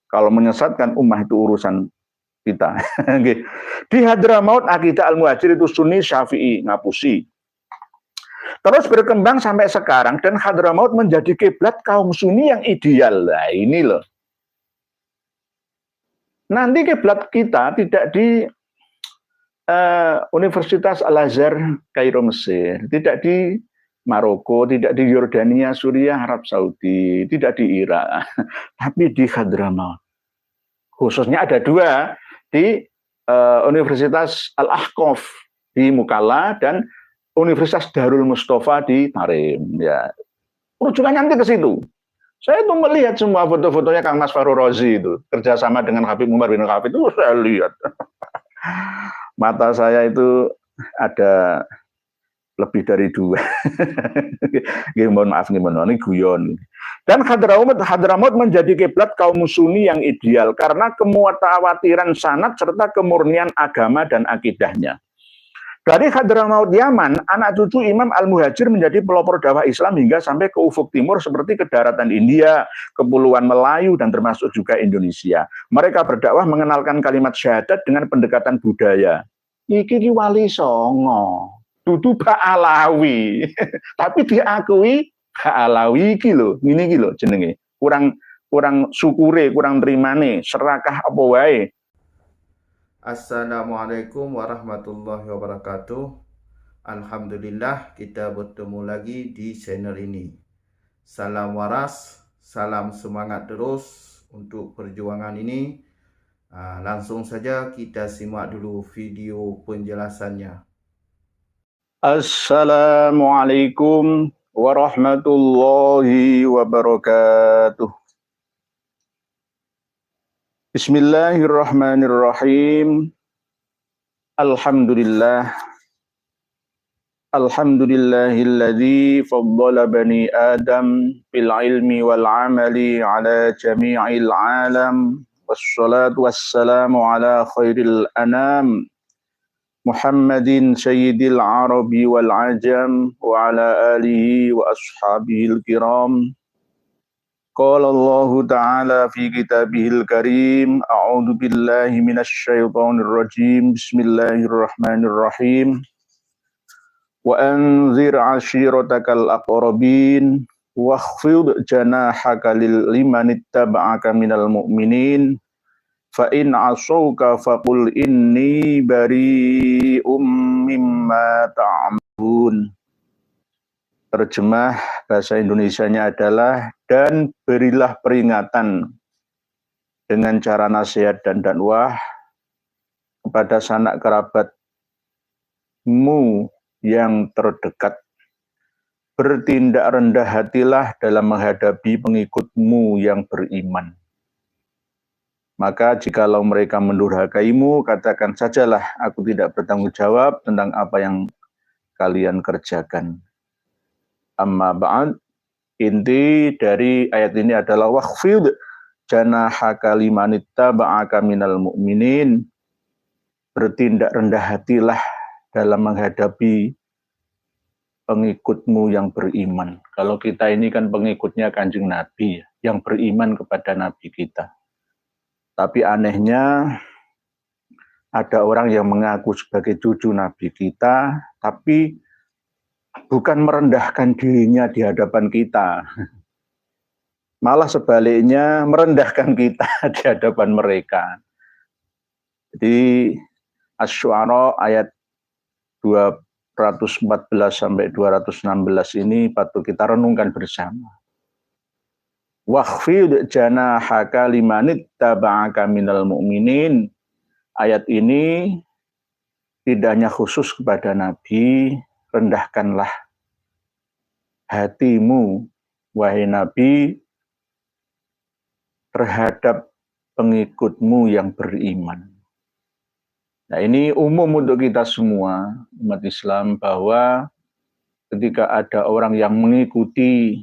Kalau menyesatkan ummah itu urusan kita. Di Hadramaut akidah Al-Muhajir itu Sunni, Syafi'i, ngapusi. Terus berkembang sampai sekarang dan Hadramaut menjadi kiblat kaum Sunni yang ideal. Nah, ini loh. Nanti kiblat kita tidak di Universitas Al-Azhar Kairo Mesir, tidak di Maroko, tidak di Yordania, Suriah, Arab Saudi, tidak di Irak, tapi di Hadramaut. Khususnya ada dua di Universitas Al-Ahqaf di Mukalla dan Universitas Darul Mustafa di Tarim. Ya, rujukannya nanti ke situ. Saya tuh melihat semua foto-fotonya Kang Mas Fahru Rozi itu kerjasama dengan Habib Umar bin Khattab itu saya lihat. Mata saya itu ada lebih dari dua. Mohon maaf nih, ini guyon. Dan Hadramaut menjadi kiblat kaum Sunni yang ideal karena kemutawatiran sanad serta kemurnian agama dan akidahnya. Dari Hadramaut Yaman, anak cucu Imam Al-Muhajir menjadi pelopor dakwah Islam hingga sampai ke ufuk timur seperti ke daratan India, Kepulauan Melayu, dan termasuk juga Indonesia. Mereka berdakwah mengenalkan kalimat syahadat dengan pendekatan budaya. Iki wali songo, dudu Bak Alawi, tapi diakui Bak Alawi iki lho, ngene iki lho jenenge. Kurang syukure, kurang terimane, serakah apa wae. Assalamualaikum warahmatullahi wabarakatuh. Alhamdulillah kita bertemu lagi di channel ini. Salam waras, salam semangat terus untuk perjuangan ini. Langsung saja kita simak dulu video penjelasannya. Assalamualaikum warahmatullahi wabarakatuh. Bismillahirrahmanirrahim. Alhamdulillah. Alhamdulillahilladzi faddala bani Adam bil ilmi wal amali ala jami'il alam. Wassalatu wassalamu ala khairil anam. Muhammadin sayyidil arabi wal ajam wa ala alihi wa ashabihil kiram. Qala Allah Ta'ala fi kitabihil karim, a'udzu billahi minasy syaithanir rajim. Bismillahirrahmanirrahim. Wa anzir 'ashiratakal aqrabin wakhfid janahaka liman ittaba'aka minal mu'minin. Fa in 'asauka faqul inni bari'um mimma ta'malun. Terjemah bahasa Indonesianya adalah, dan berilah peringatan dengan cara nasihat dan dakwah kepada sanak kerabatmu yang terdekat. Bertindak rendah hatilah dalam menghadapi pengikutmu yang beriman. Maka jikalau mereka mendurhakaimu, katakan sajalah, aku tidak bertanggung jawab tentang apa yang kalian kerjakan. Amma ba'd, inti dari ayat ini adalah wakhfid janahaka liman ittaba'aka minal mu'minin. Bertindak rendah hatilah dalam menghadapi pengikutmu yang beriman. Kalau kita ini kan pengikutnya Kanjeng Nabi, yang beriman kepada Nabi kita. Tapi anehnya ada orang yang mengaku sebagai cucu Nabi kita, tapi bukan merendahkan dirinya di hadapan kita. Malah sebaliknya merendahkan kita di hadapan mereka. Jadi Asy-Syu'ara ayat 214 sampai 216 ini patut kita renungkan bersama. Wakhfid janahaka limanittaba'aka minal mu'minin. Ayat ini tidak hanya khusus kepada Nabi, rendahkanlah hatimu, wahai Nabi, terhadap pengikutmu yang beriman. Nah, ini umum untuk kita semua, umat Islam, bahwa ketika ada orang yang mengikuti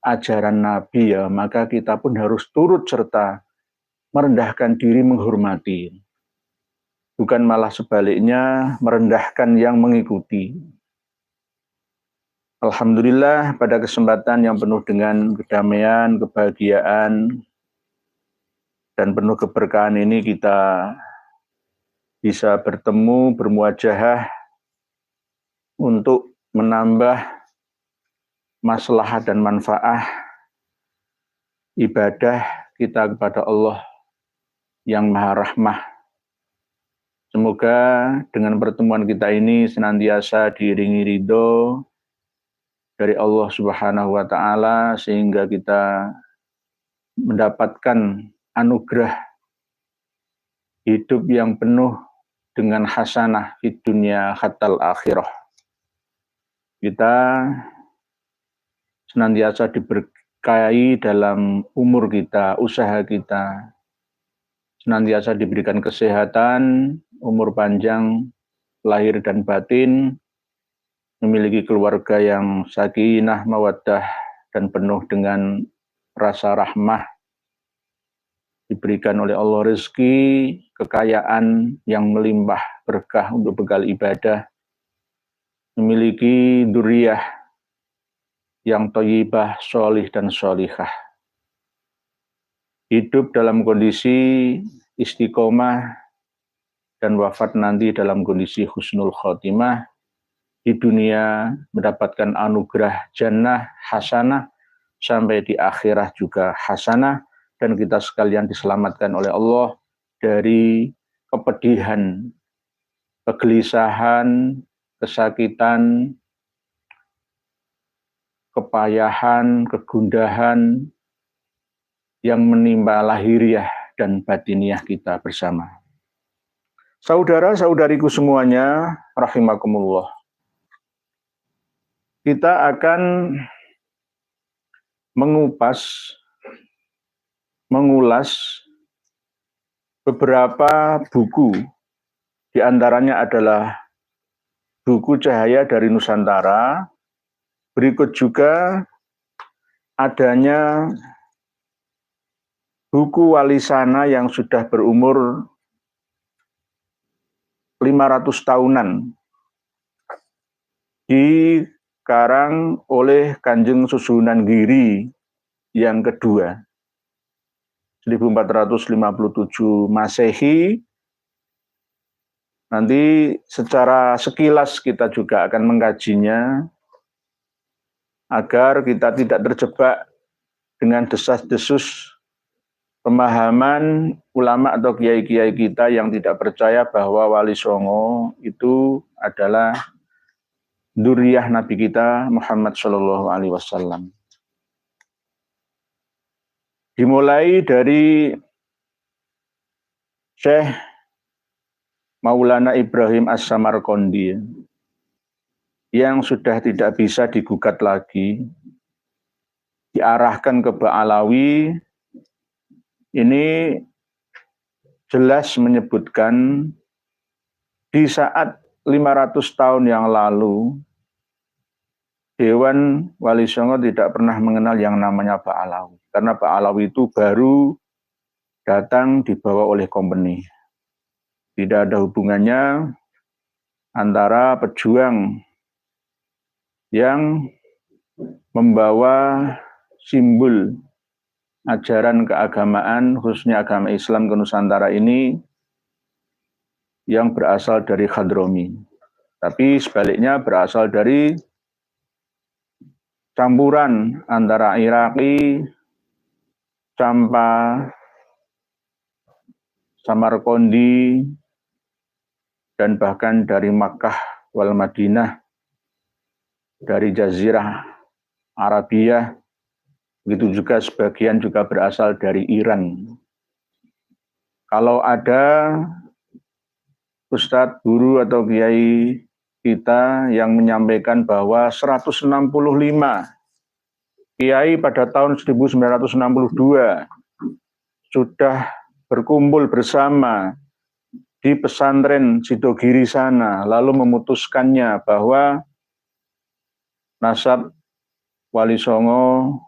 ajaran Nabi, ya, maka kita pun harus turut serta merendahkan diri, menghormati. Bukan malah sebaliknya merendahkan yang mengikuti. Alhamdulillah pada kesempatan yang penuh dengan kedamaian, kebahagiaan, dan penuh keberkahan ini kita bisa bertemu, bermuajahah untuk menambah maslahat dan manfaat ibadah kita kepada Allah yang Maha Rahmah. Semoga dengan pertemuan kita ini senantiasa diiringi ridho dari Allah Subhanahu wa Ta'ala, sehingga kita mendapatkan anugerah hidup yang penuh dengan hasanah di dunia hatal akhirah. Kita senantiasa diberkahi dalam umur kita, usaha kita, senantiasa diberikan kesehatan, umur panjang, lahir dan batin, memiliki keluarga yang sakinah, mawaddah, dan penuh dengan rasa rahmah, diberikan oleh Allah rezeki, kekayaan yang melimpah berkah untuk bekal ibadah, memiliki dzurriyyah yang thayyibah, sholih dan sholihah, hidup dalam kondisi istiqomah dan wafat nanti dalam kondisi husnul khotimah, di dunia mendapatkan anugerah jannah hasanah, sampai di akhirat juga hasanah, dan kita sekalian diselamatkan oleh Allah dari kepedihan, kegelisahan, kesakitan, kepayahan, kegundahan yang menimpa lahiriah dan batiniah kita bersama. Saudara-saudariku semuanya, rahimakumullah. Kita akan mengulas beberapa buku. Di antaranya adalah buku Cahaya dari Nusantara. Berikut juga adanya buku Walisana yang sudah berumur 500 tahunan, dikarang oleh Kanjeng Susunan Giri yang kedua, 1457 Masehi. Nanti secara sekilas kita juga akan mengkajinya, agar kita tidak terjebak dengan desas-desus pemahaman ulama atau kiai-kiai kita yang tidak percaya bahwa Wali Songo itu adalah dzurriyyah Nabi kita Muhammad Shallallahu Alaihi Wasallam. Dimulai dari Syekh Maulana Ibrahim As-Samarqandi yang sudah tidak bisa digugat lagi, diarahkan ke Ba'alawi. Ini jelas menyebutkan di saat 500 tahun yang lalu, Dewan Wali Songo tidak pernah mengenal yang namanya Ba'alawi. Karena Ba'alawi itu baru datang dibawa oleh company. Tidak ada hubungannya antara pejuang yang membawa simbol ajaran keagamaan, khususnya agama Islam ke Nusantara ini, yang berasal dari Hadrami. Tapi sebaliknya berasal dari campuran antara Iraki, Campa, Samarqandi, dan bahkan dari Makkah wal Madinah, dari Jazirah Arabia. Begitu juga sebagian juga berasal dari Iran. Kalau ada ustadz, guru atau kiai kita yang menyampaikan bahwa 165 kiai pada tahun 1962 sudah berkumpul bersama di pesantren Sidogiri sana, lalu memutuskannya bahwa nasab Wali Songo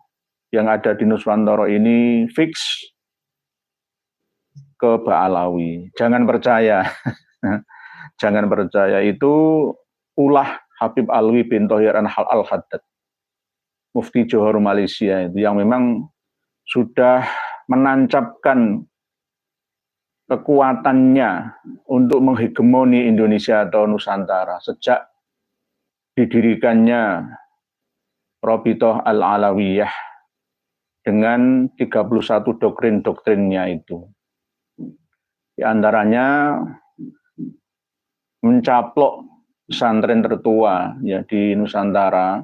yang ada di Nuswantara ini fix ke Ba'alawi. Jangan percaya. Jangan percaya, itu ulah Habib Alwi bin Thohir Al-Haddad, Mufti Johor Malaysia, itu yang memang sudah menancapkan kekuatannya untuk menghegemoni Indonesia atau Nusantara sejak didirikannya Rabithah Al-Alawiyah dengan 31 doktrin-doktrinnya itu. Di antaranya mencaplok pesantren tertua ya di Nusantara,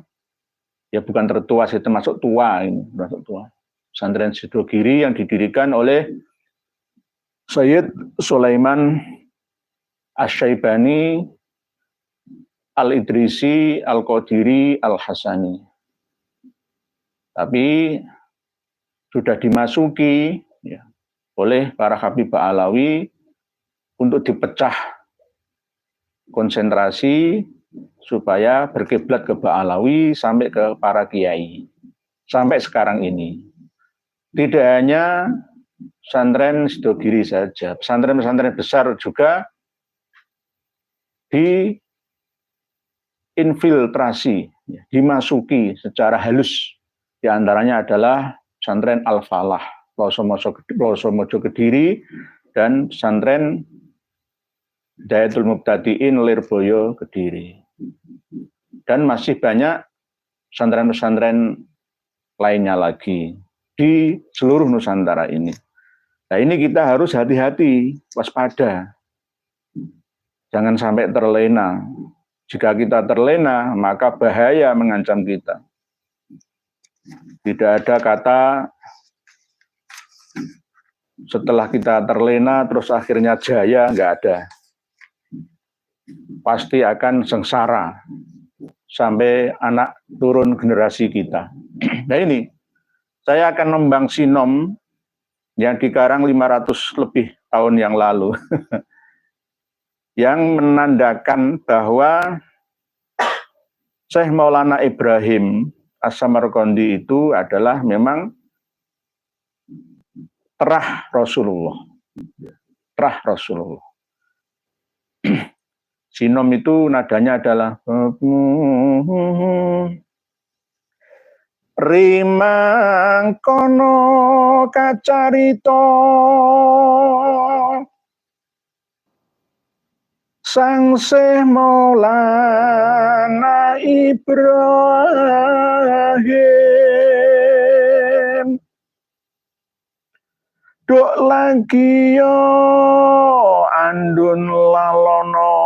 ya bukan tertua sih, termasuk tua ini, termasuk tua. Pesantren Sidogiri yang didirikan oleh Sayyid Sulaiman Asy-Syaibani Al-Idrisi Al-Qadiri Al-Hasani. Tapi sudah dimasuki ya, oleh para Habib Alawi untuk dipecah konsentrasi supaya berkiblat ke Ba'alawi sampai ke para kiai. Sampai sekarang ini. Tidak hanya pesantren Sidogiri saja, pesantren-pesantren besar juga diinfiltrasi, dimasuki secara halus. Di antaranya adalah pesantren Al-Falah, Ploso Kediri, dan pesantren Dayatul Mubtadiin Lirboyo Kediri. Dan masih banyak pesantren-pesantren lainnya lagi di seluruh Nusantara ini. Nah, ini kita harus hati-hati, waspada. Jangan sampai terlena. Jika kita terlena, maka bahaya mengancam kita. Tidak ada kata setelah kita terlena terus akhirnya jaya, nggak ada. Pasti akan sengsara sampai anak turun generasi kita. Nah ini, saya akan nembang sinom yang dikarang 500 lebih tahun yang lalu. Yang menandakan bahwa Syekh Maulana Ibrahim As-Samarqandi itu adalah memang terah Rasulullah. Terah Rasulullah. Sinom itu nadanya adalah rimang kono kacarito sang Syekh Maulana Ibrahim dok lagi yo andun lalono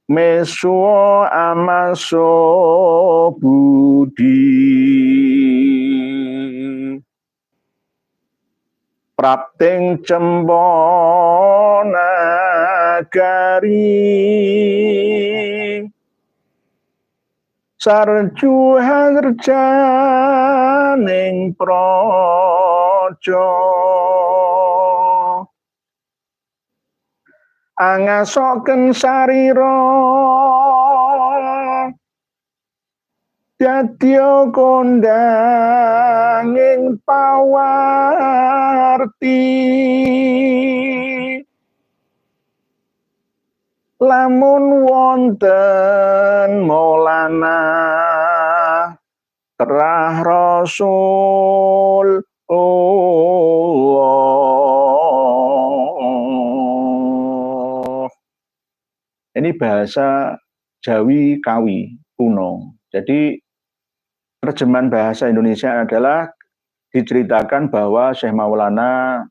mesuo amaso budi prapting cembona gari sarju harjaning projo angasoken sarira dadya kondanging pawarti lamun wonten Maulana terah Rasul Ini bahasa Jawi Kawi kuno. Jadi terjemahan bahasa Indonesia adalah diceritakan bahwa Syekh Maulana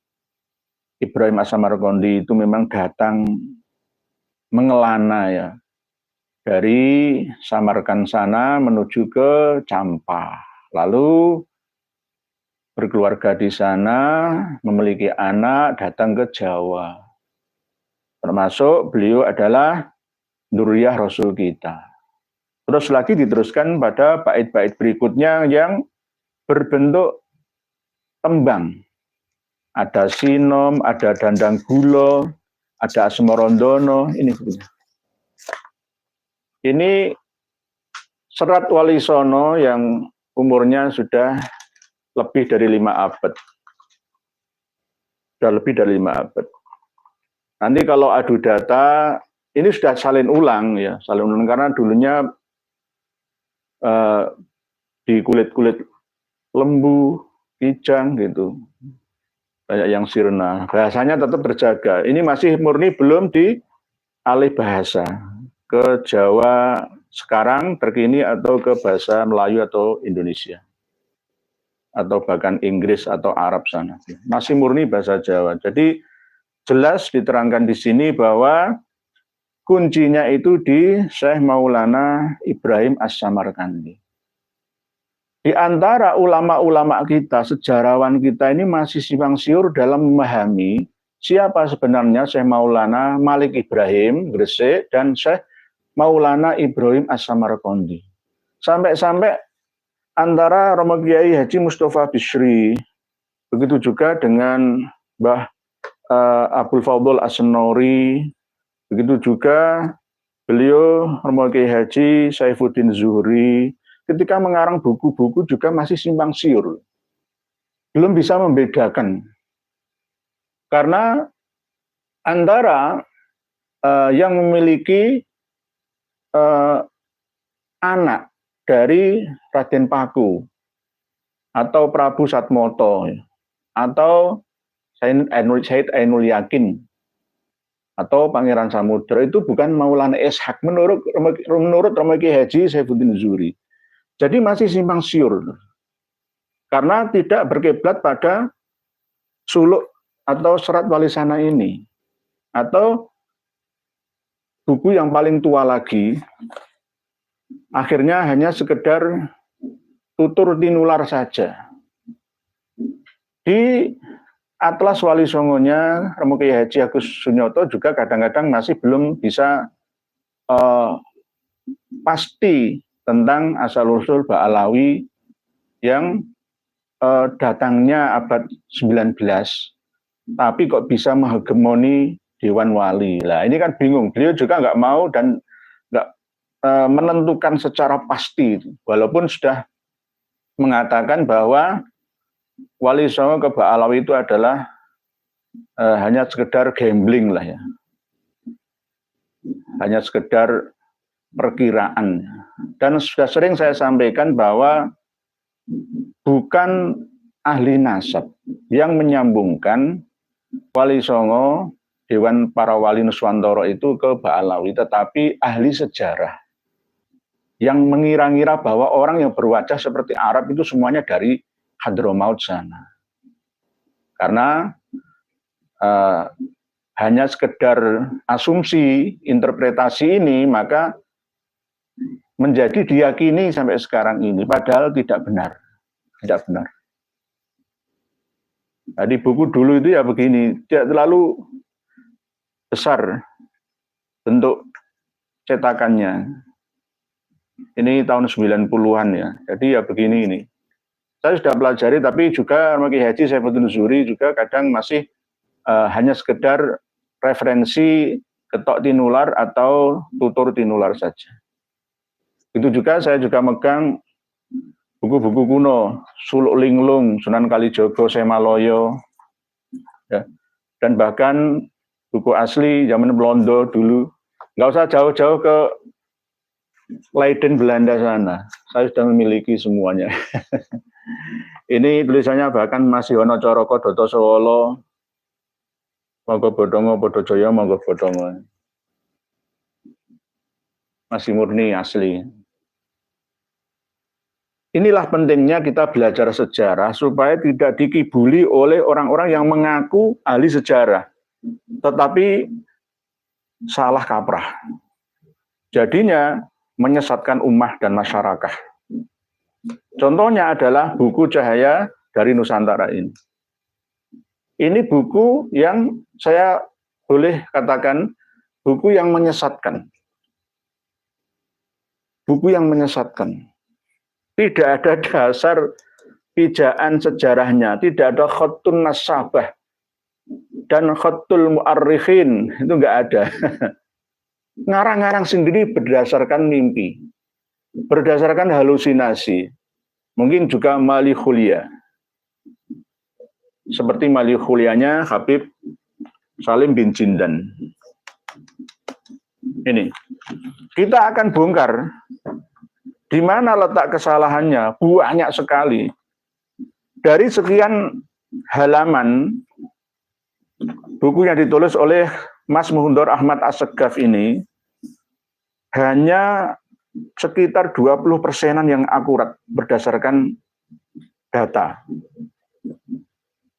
Ibrahim As-Samarqandi itu memang datang mengelana ya dari Samarkand sana menuju ke Campa. Lalu berkeluarga di sana, memiliki anak, datang ke Jawa. Termasuk beliau adalah Nuriyah Rasul kita. Terus lagi diteruskan pada bait-bait berikutnya yang berbentuk tembang. Ada sinom, ada dandang gulo, ada asmarondono, ini Serat Walisono yang umurnya sudah lebih dari 5 abad. Sudah lebih dari 5 abad. Nanti kalau adu data, ini sudah salin ulang ya, salin ulang karena dulunya di kulit-kulit lembu, kijang gitu. Banyak yang sirna. Bahasanya tetap terjaga. Ini masih murni belum dialih bahasa ke Jawa sekarang terkini atau ke bahasa Melayu atau Indonesia. Atau bahkan Inggris atau Arab sana. Masih murni bahasa Jawa. Jadi jelas diterangkan di sini bahwa kuncinya itu di Syekh Maulana Ibrahim As-Samarkandi. Di antara ulama-ulama kita, sejarawan kita ini masih simpang siur dalam memahami siapa sebenarnya Syekh Maulana Malik Ibrahim Gresik dan Syekh Maulana Ibrahim As-Samarkandi. Sampai-sampai antara Romo Kiai Haji Mustafa Bisri, begitu juga dengan Mbah Abdul Fadl As-Senori, begitu juga beliau Romo Kiai Haji Saifuddin Zuhri, ketika mengarang buku-buku juga masih simpang siur. Belum bisa membedakan. Karena antara yang memiliki anak dari Raden Paku, atau Prabu Satmoto, atau Said Ainul Yakin, atau Pangeran Samudra, itu bukan Maulana Ishaq menurut Romo Kiai Haji Saifuddin Zuhri. Jadi masih simpang siur, karena tidak berkiblat pada suluk atau serat walisana ini, atau buku yang paling tua lagi, akhirnya hanya sekedar tutur tinular saja. Di Atlas Wali Songonya Romo Kiai Haji Agus Sunyoto juga kadang-kadang masih belum bisa pasti tentang asal-usul Ba'alawi yang datangnya abad 19, tapi kok bisa menghegemoni Dewan Wali. Lah ini kan bingung, beliau juga nggak mau dan nggak menentukan secara pasti, walaupun sudah mengatakan bahwa Wali Songo ke Ba'alawi itu adalah hanya sekedar gambling lah ya, hanya sekedar perkiraan. Dan sudah sering saya sampaikan bahwa bukan ahli nasab yang menyambungkan Wali Songo, Dewan Para Wali Nuswantoro itu ke Ba'alawi, tetapi ahli sejarah yang mengira-ngira bahwa orang yang berwajah seperti Arab itu semuanya dari Hadramaut sana. Karena hanya sekedar asumsi, interpretasi ini, maka menjadi diyakini sampai sekarang ini, padahal tidak benar. Tidak benar. Jadi buku dulu itu ya begini, tidak terlalu besar bentuk cetakannya. Ini tahun 90-an ya, jadi ya begini ini. Saya sudah pelajari, tapi juga Romo Kiai Haji Saifuddin Zuhri juga kadang masih hanya sekedar referensi ketok tinular atau tutur tinular saja. Itu juga saya juga megang buku-buku kuno, Suluk Linglung, Sunan Kalijogo, Semaloyo, ya. Dan bahkan buku asli zaman Belanda dulu. Nggak usah jauh-jauh ke Leiden Belanda sana, saya sudah memiliki semuanya. Ini tulisannya bahkan masih ono Coroko Doto Solo, Monggo Bodongo Bodojaya, Monggo Bodongo. Masih murni asli. Inilah pentingnya kita belajar sejarah supaya tidak dikibuli oleh orang-orang yang mengaku ahli sejarah, tetapi salah kaprah. Jadinya menyesatkan ummah dan masyarakat. Contohnya adalah buku Cahaya dari Nusantara ini. Ini buku yang saya boleh katakan buku yang menyesatkan. Buku yang menyesatkan. Tidak ada dasar pijaan sejarahnya, tidak ada khattun nasabah dan khattul mu'arrikhin, itu enggak ada. Ngarang-ngarang sendiri berdasarkan mimpi, berdasarkan halusinasi, mungkin juga malihulia. Seperti malihulianya Habib Salim bin Jindan. Ini, kita akan bongkar di mana letak kesalahannya, banyak sekali. Dari sekian halaman buku yang ditulis oleh Mas Muhundor Ahmad Assegaf ini, hanya sekitar 20%-an yang akurat berdasarkan data.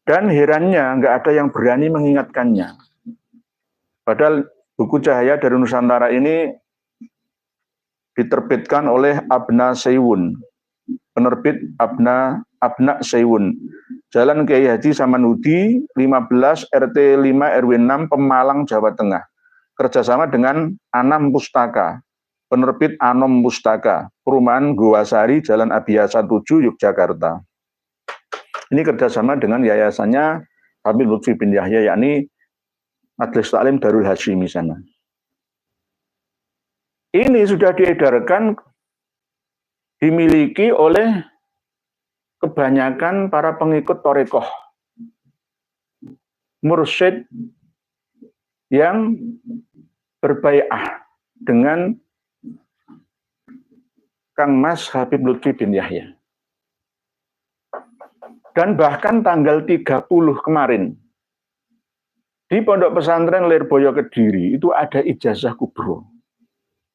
Dan herannya nggak ada yang berani mengingatkannya. Padahal buku Cahaya dari Nusantara ini diterbitkan oleh Abna Seiwun, penerbit Abna Seiwun, Jalan Kiai Haji Samanhudi, 15 RT 5 RW 6 Pemalang, Jawa Tengah. Kerjasama dengan Anam Pustaka, penerbit Anom Pustaka, Perumahan Gowasari, Jalan Abiyasa 7, Yogyakarta. Ini kerjasama dengan yayasannya Habib Lutfi bin Yahya, yakni Majelis Taklim Darul Hasyimi sana. Ini sudah diedarkan, dimiliki oleh kebanyakan para pengikut Thorekoh, mursyid yang berbai'ah dengan Kang Mas Habib Lutfi bin Yahya. Dan bahkan tanggal 30 kemarin, di Pondok Pesantren Lirboyo Kediri, itu ada ijazah kubro.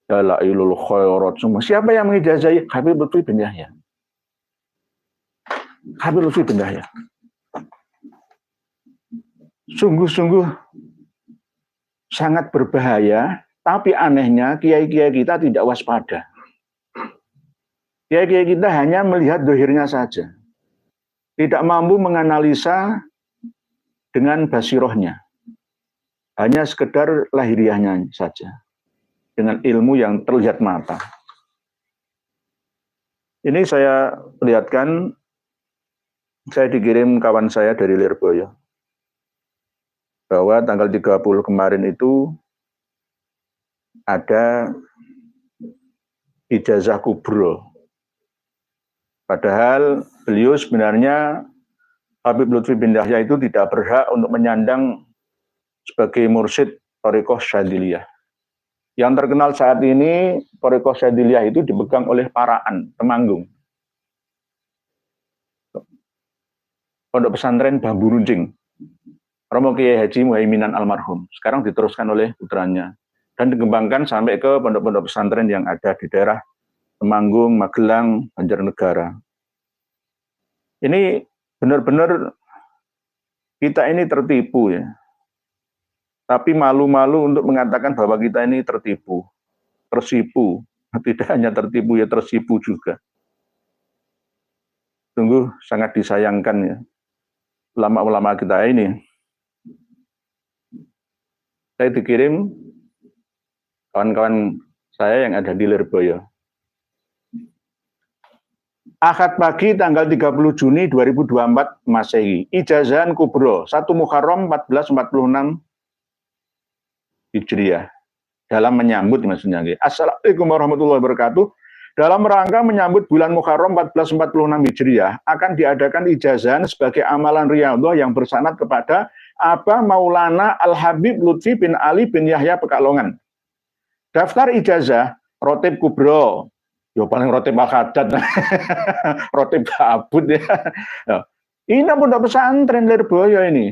Dalailul khairat semua. Siapa yang mengijazahi? Habib Lutfi bin Yahya. Habib Lutfi bin Yahya. Sungguh-sungguh sangat berbahaya, tapi anehnya kiai-kiai kita tidak waspada. Kiai-kiai kita hanya melihat dohirnya saja. Tidak mampu menganalisa dengan basirohnya. Hanya sekedar lahiriahnya saja. Dengan ilmu yang terlihat mata. Ini saya lihatkan, saya dikirim kawan saya dari Lirboyo, bahwa tanggal 30 kemarin itu ada ijazah kubro. Padahal beliau sebenarnya, Habib Lutfi bin Yahya itu tidak berhak untuk menyandang sebagai mursyid Thorekoh Syadziliyah. Yang terkenal saat ini, Thorekoh Syadziliyah itu dipegang oleh Paraan, Temanggung. Pondok Pesantren Bambu Runcing, Romo Kiai Haji Muhaiminan almarhum. Sekarang diteruskan oleh putranya. Dan dikembangkan sampai ke pondok-pondok pesantren yang ada di daerah Temanggung, Magelang, Banjarnegara. Ini benar-benar kita ini tertipu ya. Tapi malu-malu untuk mengatakan bahwa kita ini tertipu, tersipu. Tidak hanya tertipu, ya tersipu juga. Sungguh sangat disayangkan ya. Ulama-ulama kita ini. Saya dikirim kawan-kawan saya yang ada di Lirboyo. Ahad pagi tanggal 30 Juni 2024 Masehi. Ijazahan kubro 1 Muharram 1446 Hijriah. Dalam menyambut maksudnya. Assalamualaikum warahmatullahi wabarakatuh. Dalam rangka menyambut bulan Muharram 1446 Hijriah akan diadakan ijazahan sebagai amalan riyadhah yang bersanad kepada Aba Maulana Al-Habib Lutfi bin Ali bin Yahya Pekalongan. Daftar ijazah Rotib Kubro. Ya paling Rotib Al-Haddad. Rotib Abud ya. Ini pondok pesantren Lirboyo ini.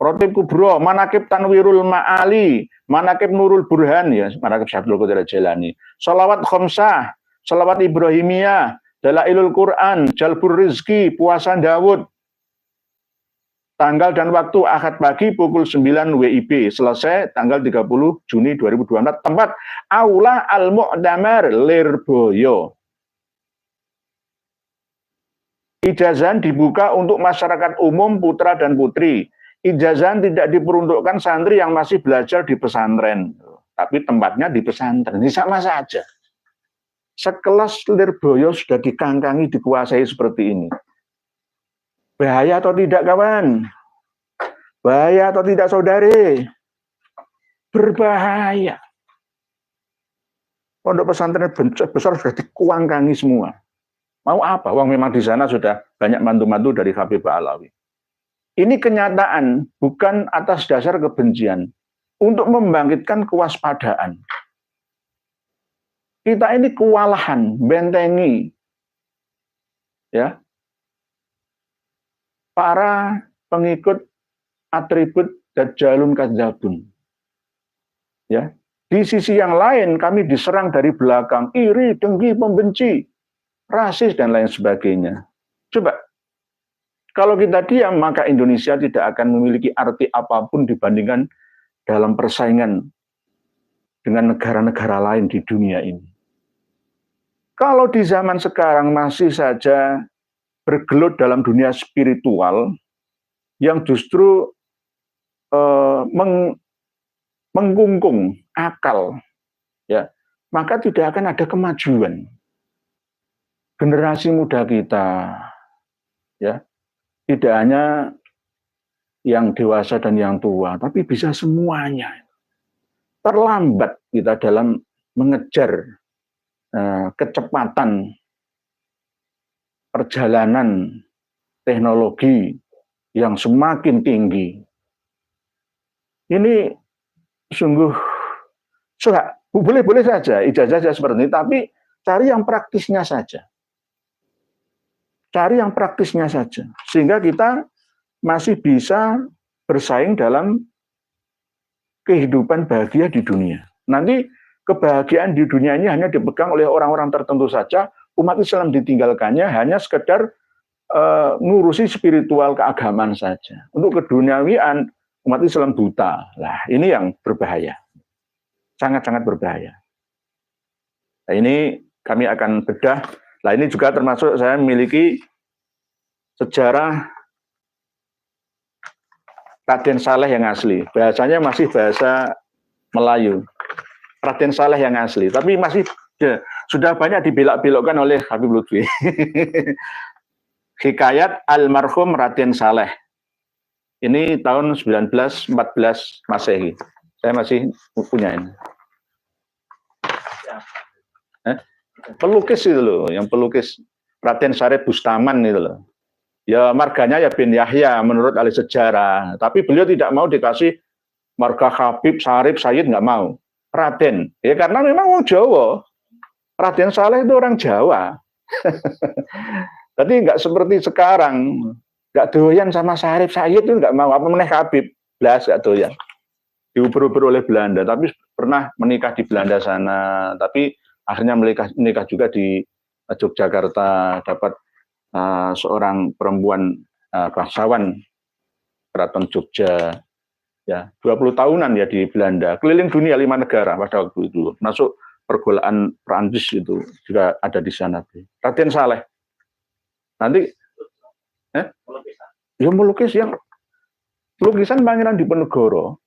Rotib Kubro, Manakib Tanwirul Ma'ali, Manakib Nurul Burhan ya, Manakib Syabdul Qadir Jilani. Salawat Khomsah, Salawat Ibrahimiyah, Dalailul Quran, Jalbur Rizki, Puasa Dawud. Tanggal dan waktu Ahad pagi pukul 9 WIB, selesai tanggal 30 Juni 2024, tempat Aula Al-Mu'tamar Lirboyo. Ijazahan dibuka untuk masyarakat umum putra dan putri. Ijazahan tidak diperuntukkan santri yang masih belajar di pesantren. Tapi tempatnya di pesantren, ini sama saja. Sekelas Lirboyo sudah dikangkangi, dikuasai seperti ini. Bahaya atau tidak kawan? Bahaya atau tidak saudari? Berbahaya. Pondok pesantren besar sudah dikuangkangi semua. Mau apa? Wong memang di sana sudah banyak mantu-mantu dari Habib Alawi. Ini kenyataan, bukan atas dasar kebencian. Untuk membangkitkan kewaspadaan. Kita ini kewalahan, bentengi. Ya. para pengikut atribut Dajjalun Kadzabun. Ya. Di sisi yang lain kami diserang dari belakang, iri, dengki, pembenci, rasis dan lain sebagainya. Coba, kalau kita diam maka Indonesia tidak akan memiliki arti apapun dibandingkan dalam persaingan dengan negara-negara lain di dunia ini. Kalau di zaman sekarang masih saja bergelut dalam dunia spiritual yang justru mengkungkung akal, ya, maka tidak akan ada kemajuan. Generasi muda kita, ya, tidak hanya yang dewasa dan yang tua, tapi bisa semuanya. Terlambat kita dalam mengejar kecepatan perjalanan teknologi yang semakin tinggi. Ini sungguh boleh saja ijazah seperti ini, tapi cari yang praktisnya saja. Cari yang praktisnya saja, sehingga kita masih bisa bersaing dalam kehidupan bahagia di dunia. Nanti kebahagiaan di dunia ini hanya dipegang oleh orang-orang tertentu saja, umat Islam ditinggalkannya hanya sekedar ngurusi spiritual keagamaan saja. Untuk keduniawian, umat Islam buta. Lah, ini yang berbahaya. Sangat-sangat berbahaya. Nah, ini kami akan bedah. Nah, ini juga termasuk saya memiliki sejarah Raden Saleh yang asli. Bahasanya masih bahasa Melayu. Raden Saleh yang asli. Tapi masih sudah banyak dibelok-belokkan oleh Habib Lutfi. Hikayat almarhum Raden Saleh. Ini tahun 1914 Masehi. Saya masih punya ini. Pelukis itu loh, yang pelukis Raden Syarif Bustaman itu loh. Ya marganya ya bin Yahya menurut ahli sejarah. Tapi beliau tidak mau dikasih marga Habib, Syarif, Sayyid, nggak mau. Raden. Ya karena memang orang Jawa. Raden Saleh itu orang Jawa. Tadi nggak seperti sekarang. Nggak doyan sama Syarif, Sayyid itu nggak mau. Apa meneh Habib, belas nggak doyan. Diuber-uber oleh Belanda, tapi pernah menikah di Belanda sana. Tapi akhirnya menikah juga di Yogyakarta, dapat seorang perempuan bangsawan Keraton Jogja. Ya, 20 tahunan ya di Belanda. Keliling dunia 5 negara pada waktu itu. Masuk pergulaan Prancis itu juga ada di sana. Raden Saleh. Nanti ya melukis yang lukisan Pangeran Diponegoro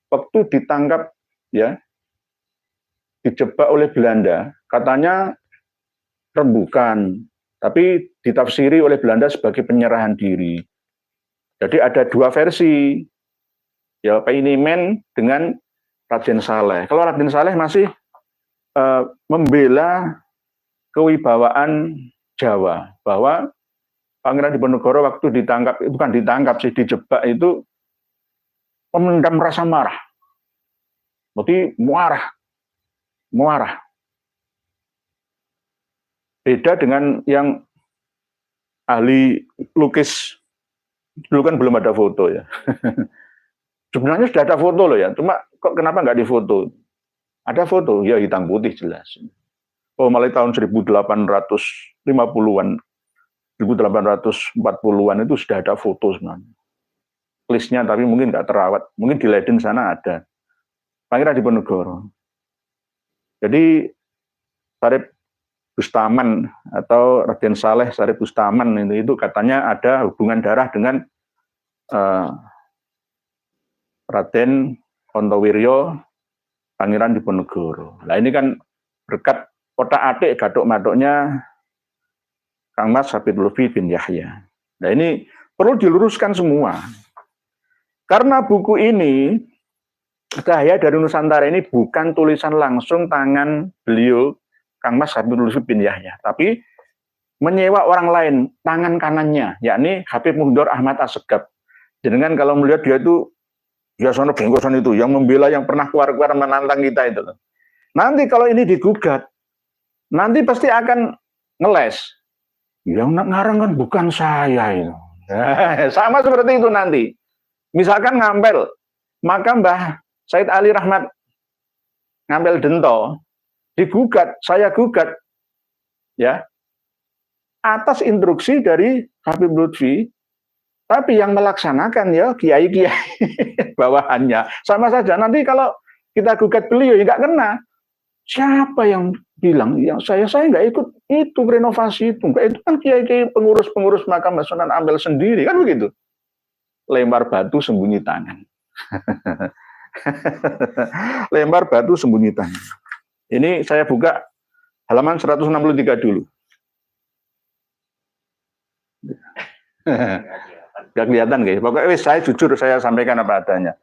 waktu ditangkap ya dijebak oleh Belanda, katanya rembukan, tapi ditafsiri oleh Belanda sebagai penyerahan diri. Jadi ada dua versi, ya Painimen dengan Raden Saleh. Kalau Raden Saleh masih membela kewibawaan Jawa, bahwa Pangeran Diponegoro waktu ditangkap, bukan ditangkap sih, dijebak itu memendam rasa marah. Berarti muarah. Beda dengan yang ahli lukis, dulu kan belum ada foto ya. Sebenarnya sudah ada foto loh ya, cuma kok kenapa nggak difoto? Ada foto, ya hitam putih jelas. Oh, mulai tahun 1850-an, 1840-an itu sudah ada foto sebenarnya. Listnya tapi mungkin nggak terawat. Mungkin di Leiden sana ada. Pangeran Diponegoro. Jadi Syarif Bustaman atau Raden Saleh Syarif Bustaman itu katanya ada hubungan darah dengan Raden Ontowiryo Pangeran Diponegoro. Nah ini kan berkat otak-atik gathuk-mathuknya Kang Mas Habib Lutfi bin Yahya. Nah ini perlu diluruskan semua. Karena buku ini, Cahaya dari Nusantara ini bukan tulisan langsung tangan beliau, Kang Mas Habib Lutfi bin Yahya, tapi menyewa orang lain, tangan kanannya, yakni Habib Muhdor Ahmad Assegaf. Jangan kalau melihat dia itu, ya sono bengkosan itu, yang membela, yang pernah keluar-keluar menantang kita itu. Nanti kalau ini digugat, nanti pasti akan ngeles. Yang ngarang kan bukan saya itu. Sama seperti itu nanti. Misalkan ngampel, maka Mbah Said Ali Rahmat ngampel Dento digugat, saya gugat, ya, atas instruksi dari Habib Lutfi, tapi yang melaksanakan ya kiai-kiai bawahannya. Sama saja nanti kalau kita gugat beliau ya nggak kena. Siapa yang bilang yang saya nggak ikut itu renovasi itu kan kiai-kiai pengurus makam Sunan Ampel sendiri kan begitu. Lempar batu sembunyi tangan. Lempar batu sembunyi tangan. Ini saya buka halaman 163 dulu. Gak kelihatan guys. Pokoknya saya jujur, saya sampaikan apa adanya.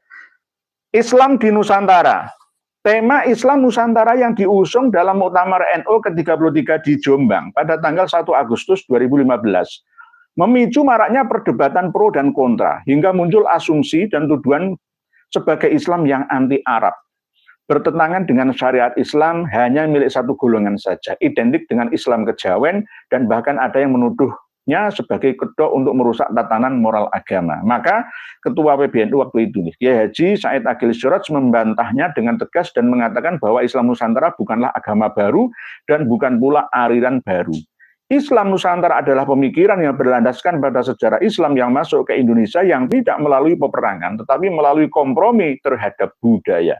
Islam di Nusantara. Tema Islam Nusantara yang diusung dalam Muktamar NU ke-33 di Jombang pada tanggal 1 Agustus 2015. Memicu maraknya perdebatan pro dan kontra, hingga muncul asumsi dan tuduhan sebagai Islam yang anti-Arab. Bertentangan dengan syariat Islam hanya milik satu golongan saja, identik dengan Islam kejawen, dan bahkan ada yang menuduhnya sebagai kedok untuk merusak tatanan moral agama. Maka Ketua PBNU waktu itu, Kiai Haji Said Agil Siraj, membantahnya dengan tegas dan mengatakan bahwa Islam Nusantara bukanlah agama baru dan bukan pula aliran baru. Islam Nusantara adalah pemikiran yang berlandaskan pada sejarah Islam yang masuk ke Indonesia yang tidak melalui peperangan, tetapi melalui kompromi terhadap budaya.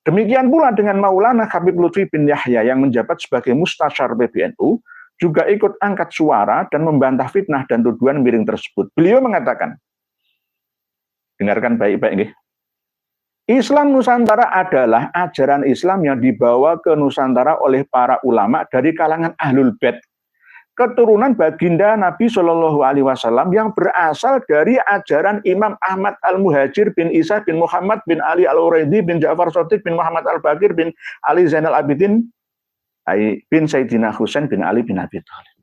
Demikian pula dengan Maulana Habib Lutfi bin Yahya yang menjabat sebagai Mustasyar PBNU, juga ikut angkat suara dan membantah fitnah dan tuduhan miring tersebut. Beliau mengatakan, dengarkan baik-baik nih, Islam Nusantara adalah ajaran Islam yang dibawa ke Nusantara oleh para ulama dari kalangan Ahlul Bait, keturunan baginda Nabi Shallallahu Alaihi Wasallam yang berasal dari ajaran Imam Ahmad Al-Muhajir bin Isa bin Muhammad bin Ali Al-Uraidi bin Ja'far Shadiq bin Muhammad Al-Bakir bin Ali Zainal Abidin bin Sayyidina Husain bin Ali bin Abi Thalib.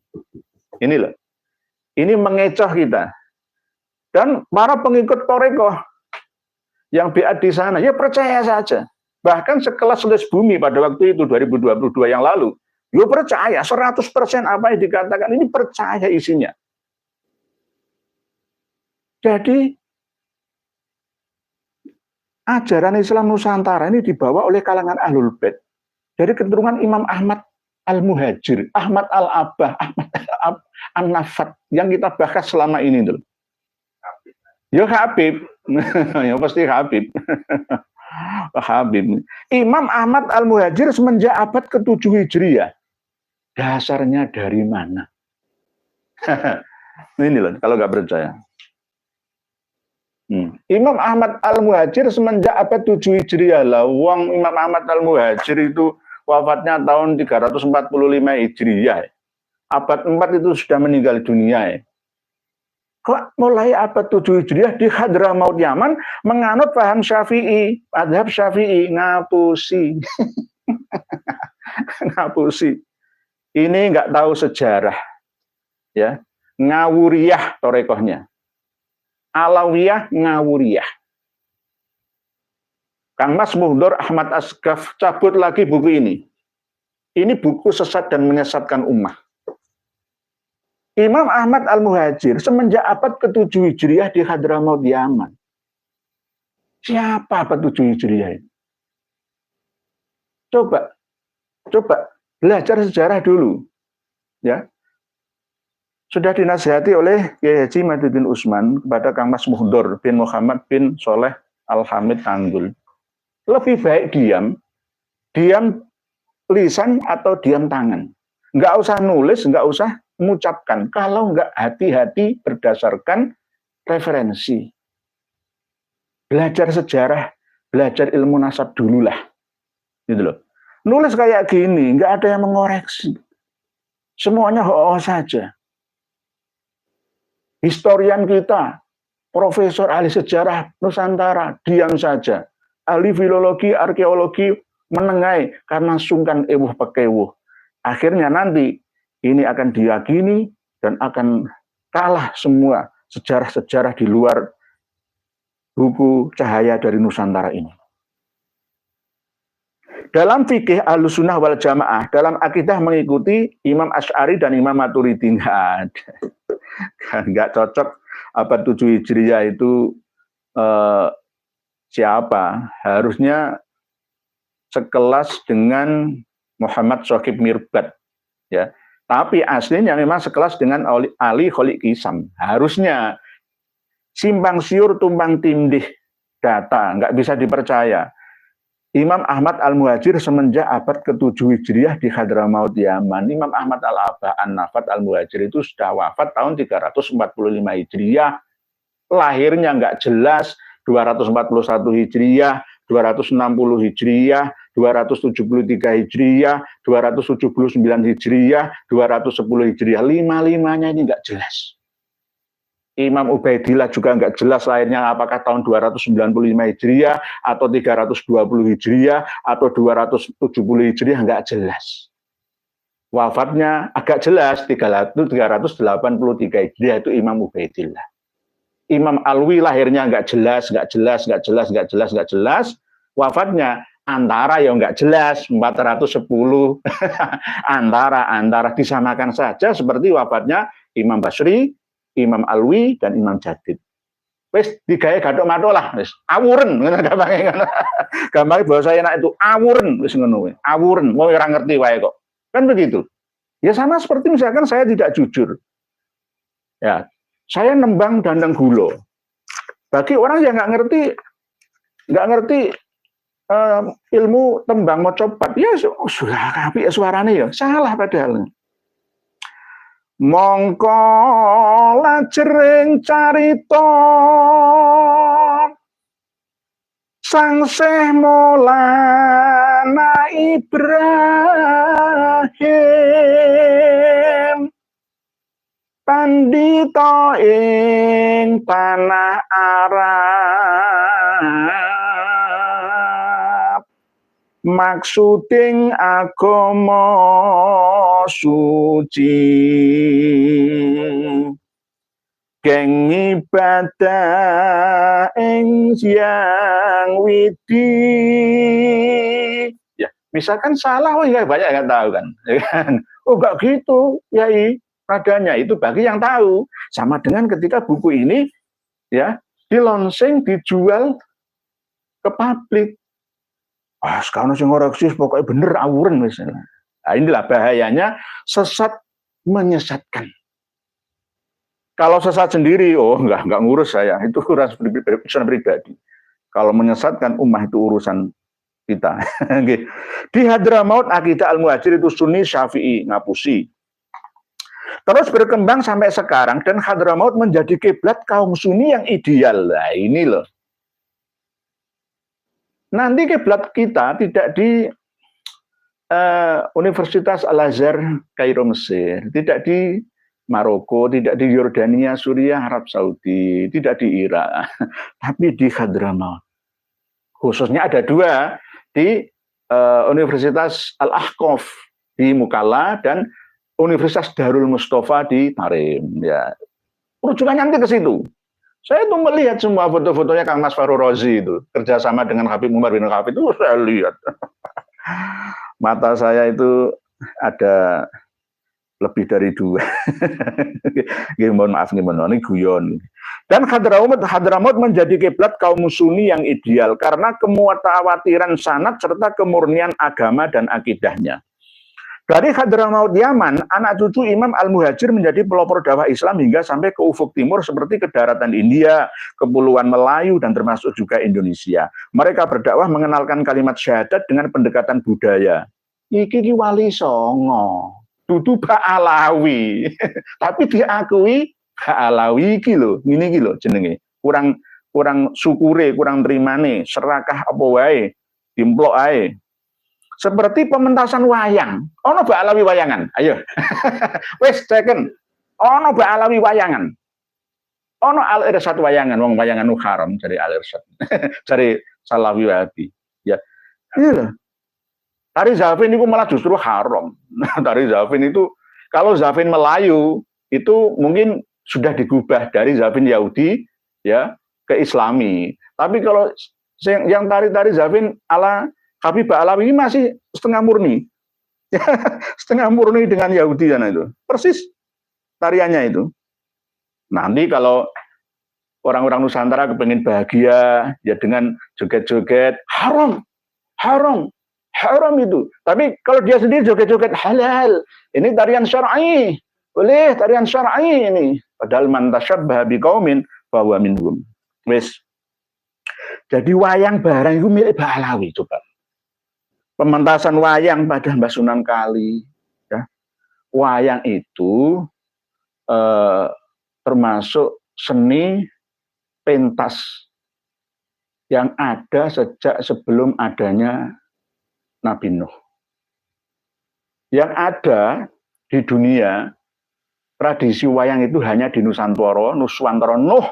Ini loh, ini mengecoh kita. Dan para pengikut Torekoh yang biat di sana, ya percaya saja. Bahkan sekelas Les Bumi pada waktu itu 2022 yang lalu, yo percaya 100% apa yang dikatakan ini, percaya isinya. Jadi ajaran Islam Nusantara ini dibawa oleh kalangan Ahlul Bait dari keturunan Imam Ahmad Al-Muhajir, Ahmad Al-Abah, Ahmad An-Nafat yang kita bahas selama ini dulu. Ya Habib, ya pasti Habib. Habib. Imam Ahmad Al-Muhajir semenjak abad ke-7 Hijriah. Dasarnya dari mana? Ini loh, kalau nggak percaya. Imam Ahmad Al-Muhajir semenjak abad 7 Hijriah lah. Wong Imam Ahmad Al-Muhajir itu wafatnya tahun 345 Hijriah. Abad 4 itu sudah meninggal dunia. Kok mulai abad 7 Hijriah di Hadramaut Yaman menganut paham Syafi'i, mazhab Syafi'i, ngapusi. Ngapusi. Ini nggak tahu sejarah, ya, ngawuriyah torekohnya, alawiyah ngawuriyah. Kang Mas Muhdor Ahmad Asgaf cabut lagi buku ini. Ini buku sesat dan menyesatkan ummah. Imam Ahmad Al-Muhajir semenjak abad ke-7 Hijriah di Hadramaut Yaman. Siapa abad 7 Hijriah ini? Coba belajar sejarah dulu, ya. Sudah dinasihati oleh Kiai Haji Madudin Usman kepada Kang Mas Muhdor bin Muhammad bin Soleh Al-Hamid Tanggul. Lebih baik diam lisan atau diam tangan. Nggak usah nulis, nggak usah mengucapkan. Kalau nggak hati-hati berdasarkan referensi. Belajar sejarah, belajar ilmu nasab dululah. Gitu loh. Nulis kayak gini, nggak ada yang mengoreksi. Semuanya ho saja. Historian kita, profesor ahli sejarah Nusantara, diam saja. Ahli filologi, arkeologi, menengai karena sungkan ewuh pekewuh. Akhirnya nanti ini akan diyakini dan akan kalah semua sejarah-sejarah di luar buku cahaya dari Nusantara ini. Dalam fikih Ahlussunnah wal Jamaah, dalam akidah mengikuti Imam Asy'ari dan Imam Maturidi, nggak cocok abad 7 Hijriah itu siapa? Harusnya sekelas dengan Muhammad Shokib Mirbad, ya. Tapi aslinya memang sekelas dengan Ali Kholik Kisam. Harusnya simpang siur tumpang tindih data, nggak bisa dipercaya. Imam Ahmad Al-Muhajir semenjak abad ke-7 Hijriah di Hadramaut Yaman. Imam Ahmad Al-Abah An-Nafat Al-Muhajir itu sudah wafat tahun 345 Hijriah. Lahirnya nggak jelas, 241 Hijriah, 260 Hijriah, 273 Hijriah, 279 Hijriah, 210 Hijriah. Lima-limanya ini nggak jelas. Imam Ubaidillah juga nggak jelas lahirnya apakah tahun 295 Hijriah atau 320 Hijriah atau 270 Hijriah, nggak jelas. Wafatnya agak jelas 383 Hijriah, itu Imam Ubaidillah. Imam Alwi lahirnya nggak jelas. Wafatnya antara ya nggak jelas 410 antara disamakan saja seperti wafatnya Imam Basri, Imam Alwi dan Imam Jadid. Wis digawe gathuk-mathuk lah, wis awuren ngono gampange ngono. Gampange bahasa enak itu awuren wis ngono. Awuren, wong ora ngerti wae kok. Kan begitu. Ya sama seperti misalkan saya tidak jujur. Ya, saya nembang dandang gulo. Bagi orang yang nggak ngerti ilmu tembang mocopat, ya sudah apik suarane ya, salah padahal. Mongko lajeng carita Sang Syekh Maulana Ibrahim pandhita ing tanah Arab, maksuding agama suci, geng ibadah ing Hyang Widi. Ya, misalkan salah, oh ya banyak yang tahu kan. Oh enggak gitu, Yai. Padanya itu bagi yang tahu. Sama dengan ketika buku ini ya di launching, dijual ke publik. Sekarang sing ngoreksi pokoknya bener awuren misalnya. Nah, inilah bahayanya sesat menyesatkan. Kalau sesat sendiri, enggak ngurus saya, itu urusan pribadi. Kalau menyesatkan ummah itu urusan kita. Di Hadramaut akidah Al-Muhajir itu Sunni, Syafi'i, ngapusi. Terus berkembang sampai sekarang dan Hadramaut menjadi kiblat kaum Sunni yang ideal. Nah, ini loh. Nanti kiblat kita tidak di Universitas Al-Azhar Kairo Mesir, tidak di Maroko, tidak di Yordania, Suriah, Arab Saudi, tidak di Irak, tapi di Hadramaut. Khususnya ada dua di Universitas Al-Ahqaf di Mukalla dan Universitas Darul Mustafa di Tarim. Ya, rujukannya nanti ke situ. Saya tuh melihat semua foto-fotonya Kang Mas Fahru Rozi itu kerjasama dengan Habib Umar bin Khattab itu saya lihat. Mata saya itu ada lebih dari 2. Mohon maaf nih, ini guyon. Dan Hadramaut menjadi kiblat kaum Sunni yang ideal karena kemuatawatiran sanad serta kemurnian agama dan akidahnya. Dari Hadramaut Yaman, anak cucu Imam Al-Muhajir menjadi pelopor dakwah Islam hingga sampai ke ufuk timur seperti ke daratan India, Kepulauan Melayu, dan termasuk juga Indonesia. Mereka berdakwah mengenalkan kalimat syahadat dengan pendekatan budaya. Iki wali songo, dudu Ba'alawi, tapi diakui Ba'alawi iki lho, ngene iki lho jenenge. Kurang syukure, kurang terimane, serakah apa wae, dimplok ae. Seperti pementasan wayang. Ono Ba'alawi wayangan. Ayo. Wes second. Ono Ba'alawi wayangan. Ono Al-Irsyad wayangan, wong wayangan haram dari Al-Irsyad. Dari Salafi Wahabi. Ya. Iya loh. Tari Zafin itu malah justru haram. Tari Zafin itu kalau Zafin Melayu itu mungkin sudah digubah dari Zafin Yahudi ya ke Islami. Tapi kalau yang tari-tari Zafin ala Habib Ba'alawi ini masih setengah murni. Setengah murni dengan Yahudi dan itu. Persis tariannya itu. Nanti kalau orang-orang Nusantara kepengen bahagia ya dengan joget-joget, haram, haram, haram itu. Tapi kalau dia sendiri joget-joget halal, ini tarian syar'i, boleh tarian syar'i ini. Padahal man tasyabbaha biqaumin fahuwa minhum. Wis. Jadi wayang barang itu milik Ba'alawi coba. Pementasan wayang pada Mbah Sunan Kali, ya. Wayang itu termasuk seni pentas yang ada sejak sebelum adanya Nabi Nuh. Yang ada di dunia, tradisi wayang itu hanya di Nusantara, Nuswantara Nuh,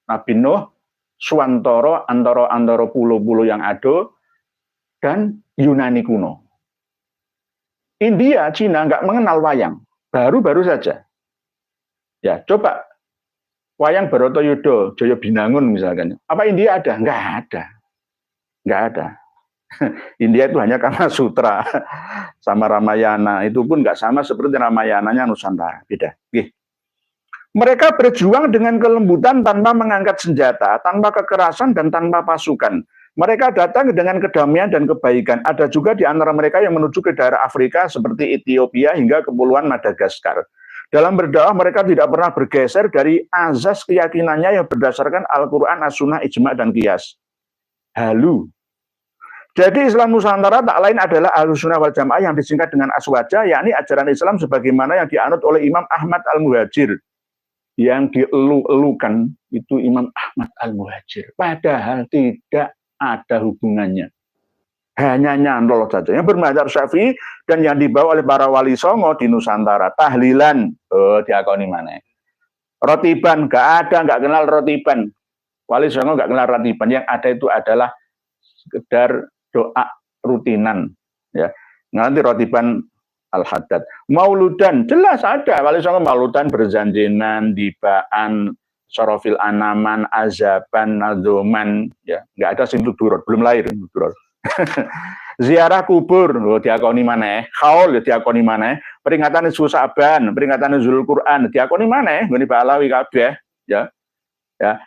Nabi Nuh, Swantara, antara pulau-pulau yang ada, dan Yunani kuno. India, Cina nggak mengenal wayang, baru-baru saja. Ya, coba wayang Bharatayuda, Jaya Binangun misalkan. Apa India ada? Nggak ada. Nggak ada. India itu hanya Kama Sutra sama Ramayana. Itu pun nggak sama seperti Ramayananya Nusantara. Beda. Mereka berjuang dengan kelembutan tanpa mengangkat senjata, tanpa kekerasan dan tanpa pasukan. Mereka datang dengan kedamaian dan kebaikan. Ada juga di antara mereka yang menuju ke daerah Afrika seperti Ethiopia hingga Kepulauan Madagaskar. Dalam berdakwah mereka tidak pernah bergeser dari azas keyakinannya yang berdasarkan Al-Quran, As-Sunnah, Ijma' dan Qiyas. Halu. Jadi Islam Nusantara tak lain adalah Ahlussunnah wal Jamaah yang disingkat dengan Aswaja, yakni ajaran Islam sebagaimana yang dianut oleh Imam Ahmad Al-Muhajir. Yang dielu-elukan itu Imam Ahmad Al-Muhajir. Padahal tidak ada hubungannya. Hanya nyantol saja. Yang bermadzhab Syafi'i dan yang dibawa oleh para wali songo di Nusantara. Tahlilan, diakoni mana? Rotiban, nggak kenal rotiban. Wali songo nggak kenal rotiban. Yang ada itu adalah sekedar doa rutinan. Ya, nanti rotiban Al-Haddad. Mauludan, jelas ada. Wali songo mauludan, berzanjenan, dibaan, sorofil anaman, azaban, nazoman. Ya, nggak ada sing durut, belum lahir durut. Ziarah kubur, diakoni mana? Khaul diakoni mana? Peringatan Susaban, peringatan Nuzul Quran, diakoni mana? Ngene Ba'alawi kabeh, ya. Ya.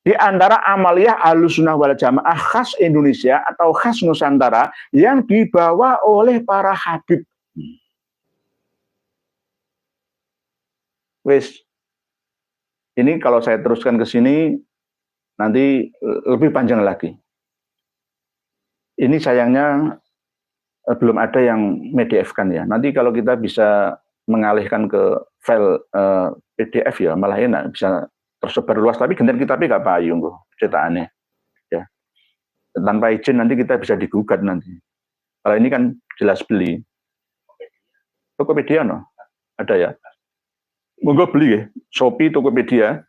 Di antara amaliyah Ahlussunnah wal Jamaah khas Indonesia atau khas Nusantara yang dibawa oleh para habib. Wis. Ini kalau saya teruskan ke sini nanti lebih panjang lagi. Ini sayangnya belum ada yang PDF-kan ya. Nanti kalau kita bisa mengalihkan ke file PDF ya, malah enak, bisa tersebar luas. Tapi genten kita nggak payung kok cetakannya. Ya. Tanpa izin nanti kita bisa digugat nanti. Kalau ini kan jelas beli. Tokopedia no? Ada ya? Monggo beli ya. Shopee, Tokopedia.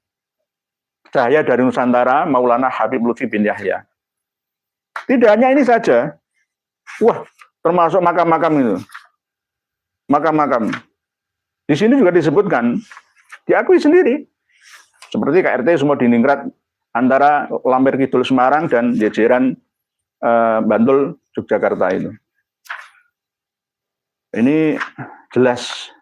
Cahaya dari Nusantara, Maulana Habib Lutfi bin Yahya. Tidak hanya ini saja. Wah, termasuk makam-makam itu. Makam-makam. Di sini juga disebutkan, diakui sendiri. Seperti KRT Sumodiningrat antara Lampir Kidul Semarang dan Jejeran Bantul Yogyakarta itu. Ini jelas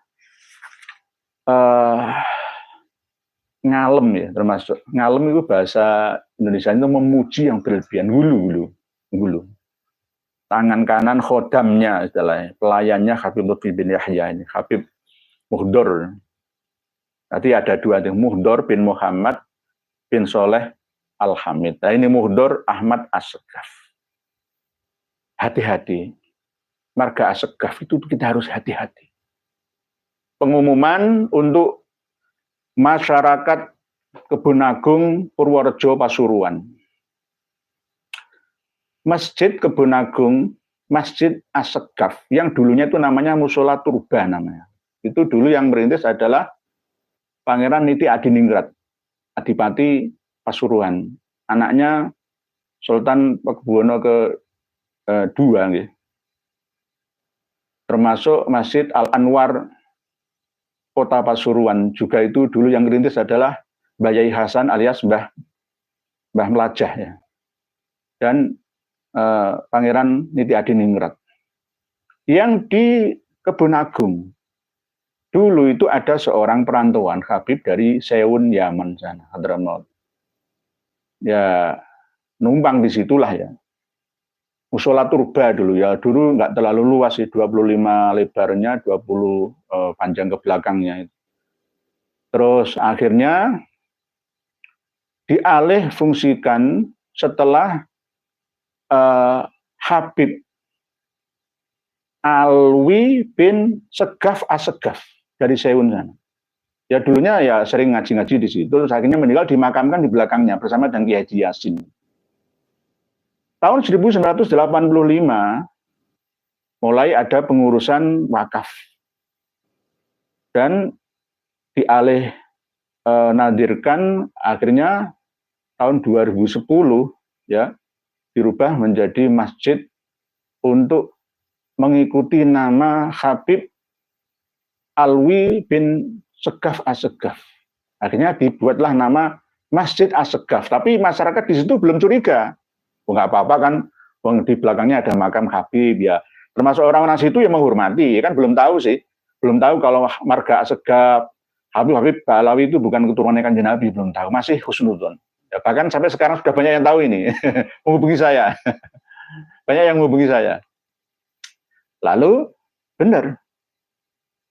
ngalem ya, termasuk ngalem itu bahasa Indonesia itu memuji yang berlebihan, hulu. Tangan kanan khodamnya istilahnya, pelayannya Habib Lutfi bin Yahya ini, Habib Muhdor. Nanti ada dua, Muhdor bin Muhammad bin Soleh Al-Hamid. Nah, ini Muhdor Ahmad As-Segaf. Hati-hati. Marga As-Segaf itu kita harus hati-hati. Pengumuman untuk masyarakat Kebun Agung Purworejo Pasuruan. Masjid Kebun Agung, Masjid As-Segaf, yang dulunya itu namanya Musola Turba namanya. Itu dulu yang merintis adalah Pangeran Niti Adiningrat, Adipati Pasuruan. Anaknya Sultan Pakubuwono ke-2, gitu. Termasuk Masjid Al-Anwar Kota Pasuruan. Juga itu dulu yang merintis adalah Mbah Yai Hasan alias Mbah Melajah ya. Dan Pangeran Niti Adiningrat. Yang di Kebun Agung dulu itu ada seorang perantauan Habib dari Seun, Yaman sana, Hadramaut. ya numpang di situlah ya. Musola Turba dulu ya, dulu nggak terlalu luas sih, 25 lebarnya, 20 panjang ke belakangnya. Terus akhirnya dialih fungsikan setelah Habib Alwi bin Segaf Assegaf dari Seun sana. Ya dulunya ya sering ngaji-ngaji di situ, terus akhirnya meninggal dimakamkan di belakangnya bersama dengan Kiai Haji Yasin. Tahun 1985 mulai ada pengurusan wakaf dan dialih nadirkan akhirnya tahun 2010 ya dirubah menjadi masjid untuk mengikuti nama Habib Alwi bin Segaf Assegaf. Akhirnya dibuatlah nama Masjid Assegaf. Tapi masyarakat di situ belum curiga. Oh, nggak apa-apa kan, di belakangnya ada makam Habib ya. Termasuk orang-orang situ yang menghormati, kan belum tahu sih. Belum tahu kalau marga Assegaf, Habib Alawi itu bukan keturunannya Kanjeng Nabi, belum tahu. Masih husnudzon. Ya, bahkan sampai sekarang sudah banyak yang tahu ini. Menghubungi saya. Banyak yang menghubungi saya. Lalu, benar.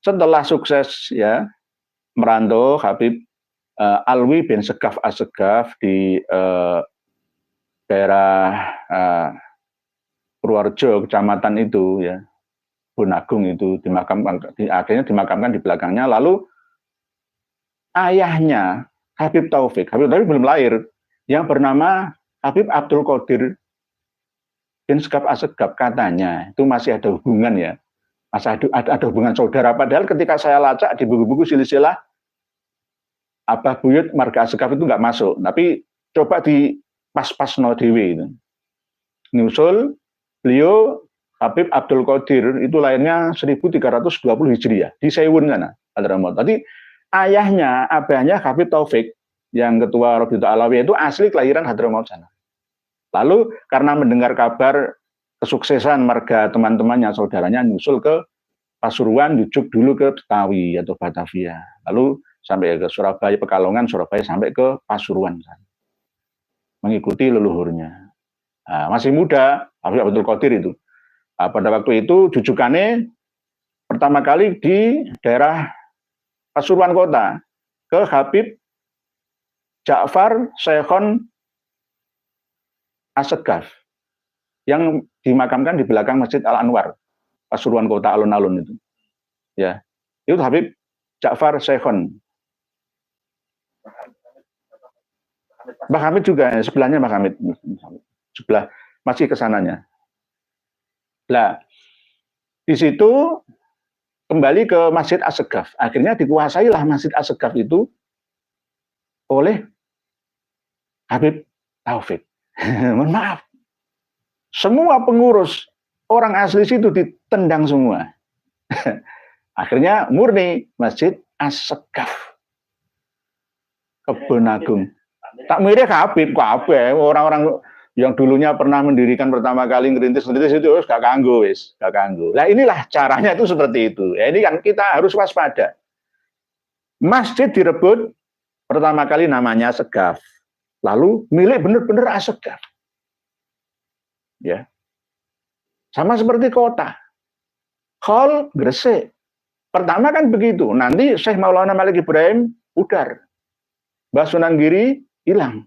Setelah sukses ya merantau Habib Alwi bin Segaf Assegaf di daerah Purworejo, kecamatan itu ya, Bonagung itu akhirnya dimakamkan di belakangnya. Lalu ayahnya Habib Taufik belum lahir, yang bernama Habib Abdul Qadir bin Segaf Assegaf, katanya itu masih ada hubungan ya, masih ada hubungan saudara. Padahal ketika saya lacak di buku-buku silsilah Abah Buyut marga Assegaf itu nggak masuk, tapi coba di pas-pas no dewe itu. Nyusul beliau Habib Abdul Qadir itu lahirnya 1320 Hijriah di Sewun sana, Hadramaut. Tadi ayahnya, abahnya Habib Taufik yang ketua Rabitul Alawi itu asli kelahiran Hadramaut sana. Lalu karena mendengar kabar kesuksesan marga teman-temannya, saudaranya nyusul ke Pasuruan, jujuk dulu ke Betawi atau Batavia. Lalu sampai ke Surabaya, Pekalongan, Surabaya, sampai ke Pasuruan. Mengikuti leluhurnya. Nah, masih muda, Habib Abdul Qadir itu. Nah, pada waktu itu jujukannya pertama kali di daerah Pasuruan kota ke Habib Ja'far Syekhon Assegaf yang dimakamkan di belakang Masjid Al-Anwar, Pasuruan kota alun-alun itu. Ya, itu Habib Ja'far Syekhon. Mbah Hamid juga, sebelahnya Mbah Hamid, sebelah masih kesananya. Nah, di situ kembali ke Masjid Assegaf. Akhirnya dikuasailah Masjid Assegaf itu oleh Habib Taufik. Mohon maaf, semua pengurus orang asli situ ditendang semua. Akhirnya murni Masjid Assegaf, Kebon Agung. Tak mirip Habib, orang-orang yang dulunya pernah mendirikan pertama kali ngerintis itu gak kanggo wis, gak kanggo. Nah inilah caranya itu seperti itu. Ya, ini kan kita harus waspada. Masjid direbut pertama kali namanya Assegaf, lalu milik benar-benar Assegaf. Ya, sama seperti kota. Hall Gresik. Pertama kan begitu. Nanti Syekh Maulana Malik Ibrahim pudar. Mbah Sunan Giri hilang.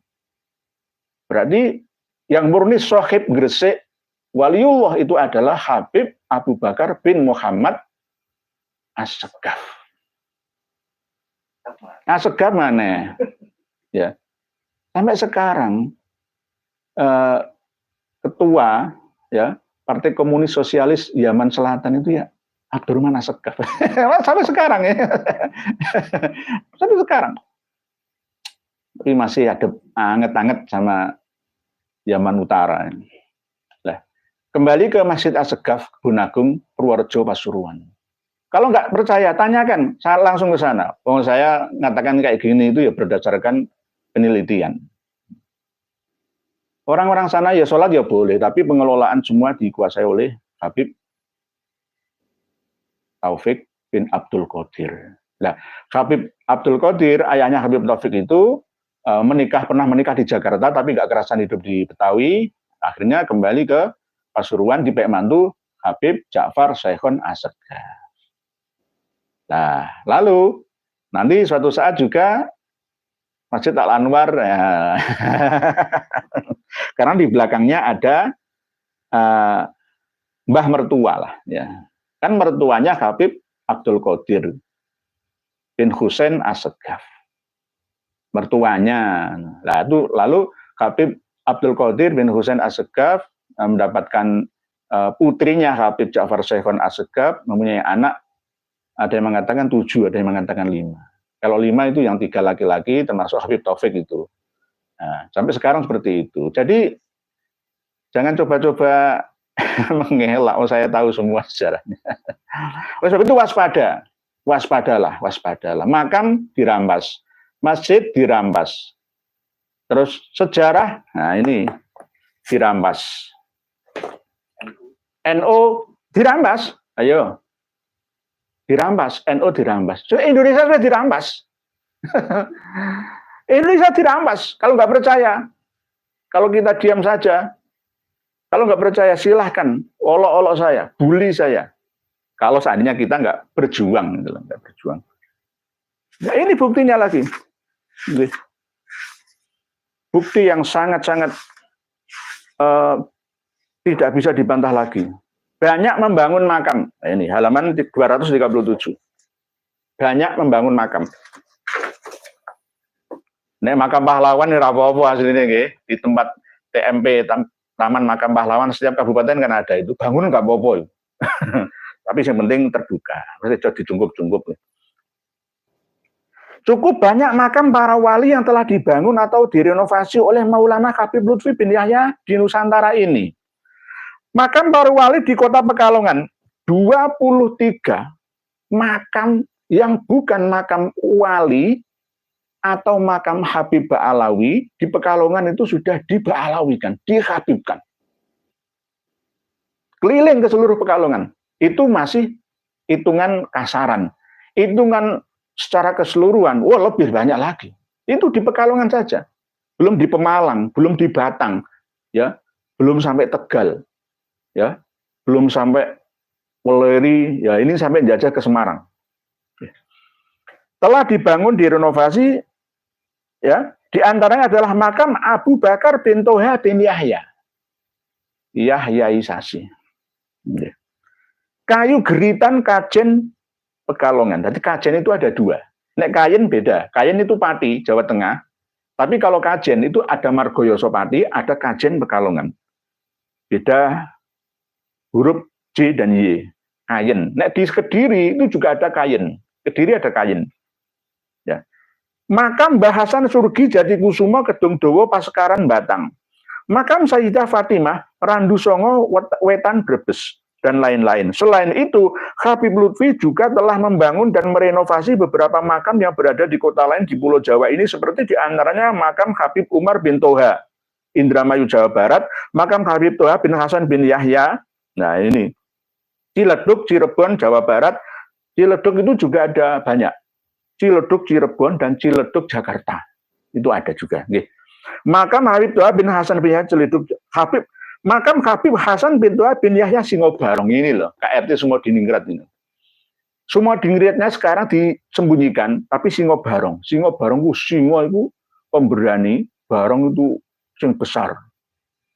Berarti yang murni Sohib Gresik waliullah itu adalah Habib Abu Bakar bin Muhammad Assegaf. Assegaf mana? Ya. Sampai sekarang ketua ya Partai Komunis Sosialis Yaman Selatan itu ya Abdurrahman Assegaf. Sampai sekarang ya. Sampai sekarang. Tapi masih ada anget-anget sama Yaman Utara. Nah, kembali ke Masjid Assegaf, Kebon Agung, Purworejo, Pasuruan. Kalau nggak percaya, tanyakan. Saya langsung ke sana. Saya ngatakan kayak gini itu ya berdasarkan penelitian. Orang-orang sana ya sholat ya boleh, tapi pengelolaan semua dikuasai oleh Habib Taufik bin Abdul Qadir. Nah, Habib Abdul Qadir, ayahnya Habib Taufik itu pernah menikah di Jakarta tapi nggak kerasan hidup di Betawi, akhirnya kembali ke Pasuruan di mantu Habib Ja'far Syekhon Assegaf. Nah, lalu nanti suatu saat juga Masjid Al-Anwar, ya. Karena di belakangnya ada mbah mertua lah, ya. Kan mertuanya Habib Abdul Qadir bin Husain Assegaf. Mertuanya. Nah, itu lalu Habib Abdul Qadir bin Husain Assegaf mendapatkan putrinya Habib Ja'far Syekhon Assegaf, mempunyai anak, ada yang mengatakan 7, ada yang mengatakan 5. Kalau 5 itu yang 3 laki-laki, termasuk Habib Taufik itu. Nah, sampai sekarang seperti itu. Jadi jangan coba-coba mengelak. Oh, saya tahu semua sejarahnya. Oleh sebab itu waspada, waspadalah. Makam dirampas, masjid dirampas, terus sejarah, nah ini dirampas. NU dirampas, ayo. Dirampas, NU dirampas. So, Indonesia sudah dirampas. Indonesia dirampas. Kalau nggak percaya, kalau kita diam saja, kalau nggak percaya silahkan olok-olok saya, bully saya. Kalau seandainya kita nggak berjuang, nggak berjuang. Nah, ini buktinya lagi. Bukti yang sangat-sangat tidak bisa dibantah lagi. Banyak membangun makam. Nah, ini halaman 237. Banyak membangun makam. Nek makam pahlawan ini apa-apa aslinya nggih. Di tempat TMP, Taman Makam Pahlawan, setiap kabupaten kan ada itu. Bangun nggak apa-apa. Tapi yang penting terbuka. Masih dijungkup-jungkup. Cukup banyak makam para wali yang telah dibangun atau direnovasi oleh Maulana Habib Lutfi bin Yahya di Nusantara ini. Makam para wali di Kota Pekalongan, 23 makam yang bukan makam wali atau makam Habib Ba'alawi di Pekalongan itu sudah diba'alawikan, dihabibkan. Keliling ke seluruh Pekalongan. Itu masih hitungan kasaran. Hitungan secara keseluruhan, wah lebih banyak lagi. Itu di Pekalongan saja. Belum di Pemalang, belum di Batang, ya, belum sampai Tegal. Ya, belum sampai Weleri, ya ini sampai jajah ke Semarang. Telah dibangun, direnovasi, ya, diantaranya adalah makam Abu Bakar bin Toha bin Yahya, Yahyaisasi. Kayu Geritan Kajen Pekalongan. Jadi Kajen itu ada 2. Nek Kayen beda. Kayen itu Pati, Jawa Tengah. Tapi kalau Kajen itu ada Margoyoso Pati, ada Kajen Pekalongan. Beda huruf J dan Y. Kayen. Nek di Kediri itu juga ada Kayen. Kediri ada Kayen. Ya. Makam Bahasan Surgi Jatikusumo Kedung Dowo Pasekaran Batang. Makam Sayyidah Fatimah Randu Songo Wetan Brebes dan lain-lain. Selain itu, Habib Lutfi juga telah membangun dan merenovasi beberapa makam yang berada di kota lain di Pulau Jawa ini, seperti diantaranya makam Habib Umar bin Toha, Indramayu, Jawa Barat, makam Habib Toha bin Hasan bin Yahya. Nah ini, Ciledug, Cirebon, Jawa Barat. Ciledug itu juga ada banyak. Ciledug, Cirebon, dan Ciledug, Jakarta. Itu ada juga. Makam Habib Toha bin Hasan bin Yahya, Ciledug, makam Habib Hasan bin Toha bin Yahya Singobarong. Ini loh, KRT Sumodiningrat ini. Sumodiningratnya sekarang disembunyikan, tapi Singobarong. Singobarong itu, Singo itu pemberani, Barong itu yang besar.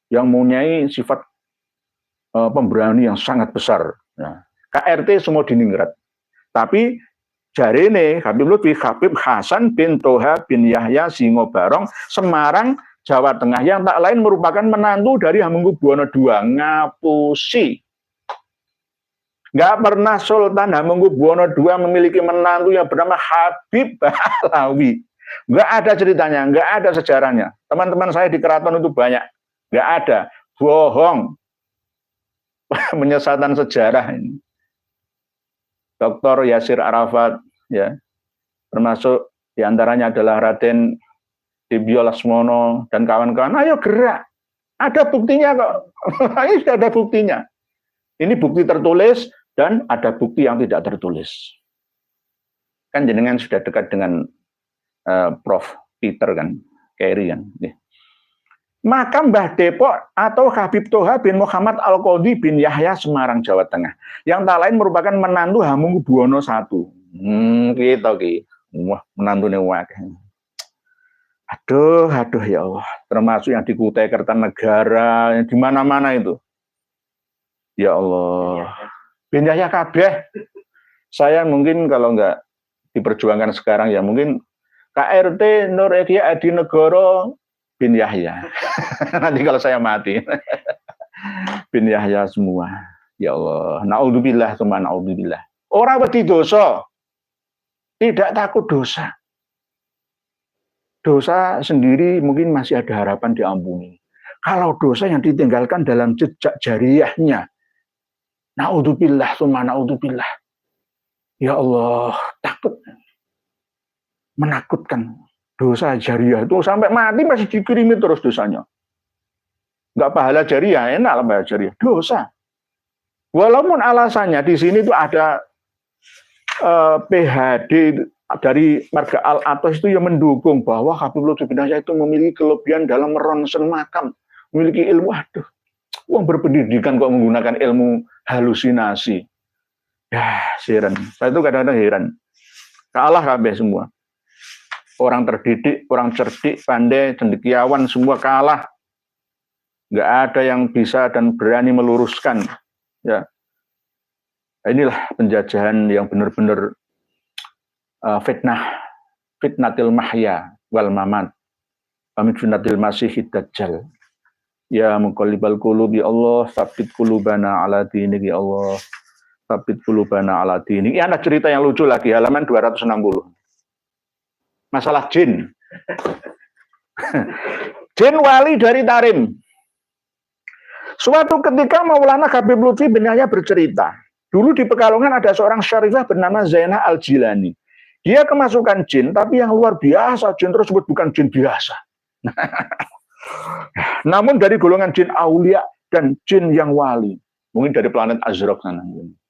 Yang mempunyai sifat pemberani yang sangat besar. Nah, KRT Sumodiningrat. Tapi jarene Habib Lutfi Habib Hasan bin Toha bin Yahya Singobarong, Semarang, Jawa Tengah, yang tak lain merupakan menantu dari Hamengkubuwono II. Ngapusi. Nggak pernah Sultan Hamengkubuwono II memiliki menantu yang bernama Habib Ba'alawi. Nggak ada ceritanya, nggak ada sejarahnya. Teman-teman saya di keraton itu banyak. Nggak ada. Bohong. Penyesatan sejarah ini. Dr. Yasir Arafat, ya, termasuk diantaranya adalah Raden Dibyo Lasmono dan kawan-kawan. Ayo gerak, ada buktinya kok. Ini sudah ada buktinya. Ini bukti tertulis dan ada bukti yang tidak tertulis. Kan jenengan sudah dekat dengan Prof. Peter kan. Keri kan. Maka Mbah Depok atau Habib Toha bin Muhammad Al-Qodhi bin Yahya Semarang, Jawa Tengah. Yang tak lain merupakan menantu Hamengkubuwono I. Gitu ki. Wah, menantune wakeh. Aduh ya Allah. Termasuk yang di Kutai Kertanegara, yang di mana-mana itu. Ya Allah. Bin Yahya kabeh. Saya mungkin kalau nggak diperjuangkan sekarang ya mungkin KRT Nur Ekya Adinegoro bin Yahya. Nanti kalau saya mati. Bin Yahya semua. Ya Allah. Naudzubillah sama naudzubillah. Orang wedi dosa. Tidak takut dosa. Dosa sendiri mungkin masih ada harapan diampuni. Kalau dosa yang ditinggalkan dalam jejak jariyahnya. Naudzubillah sama naudzubillah. Ya Allah, takut. Menakutkan. Dosa jariah itu sampai mati masih dikirimi terus dosanya. Enggak pahala jariah, enak lah pahala jariah. Dosa. Walaupun alasannya di sini itu ada PhD dari Marga Al-Atos itu yang mendukung bahwa Habib Lutfi bin Yahya itu memiliki kelebihan dalam meronsen makam, memiliki ilmu. Aduh, uang berpendidikan kok menggunakan ilmu halusinasi. Ya, heran. Saya itu kadang-kadang heran. Kalah kabeh semua. Orang terdidik, orang cerdik, pandai, cendekiawan, semua kalah. Nggak ada yang bisa dan berani meluruskan. Ya, inilah penjajahan yang benar-benar fitnatil mahya wal mamat. Amin fitnatil masihid dajjal. Ya muqallibal qulub ya Allah, tsabbit qulubana ala dinik ya Allah. Tsabbit qulubana ala dinik. Ini ada cerita yang lucu lagi, halaman 260. Masalah jin. Jin wali dari Tarim. Suatu ketika Maulana Habib Lutfi bin Yahya bercerita, dulu di Pekalongan ada seorang syarifah bernama Zainah Al-Jilani. Dia kemasukan jin, tapi yang luar biasa, jin tersebut bukan jin biasa. Namun dari golongan jin aulia dan jin yang wali. Mungkin dari planet Azraq sana,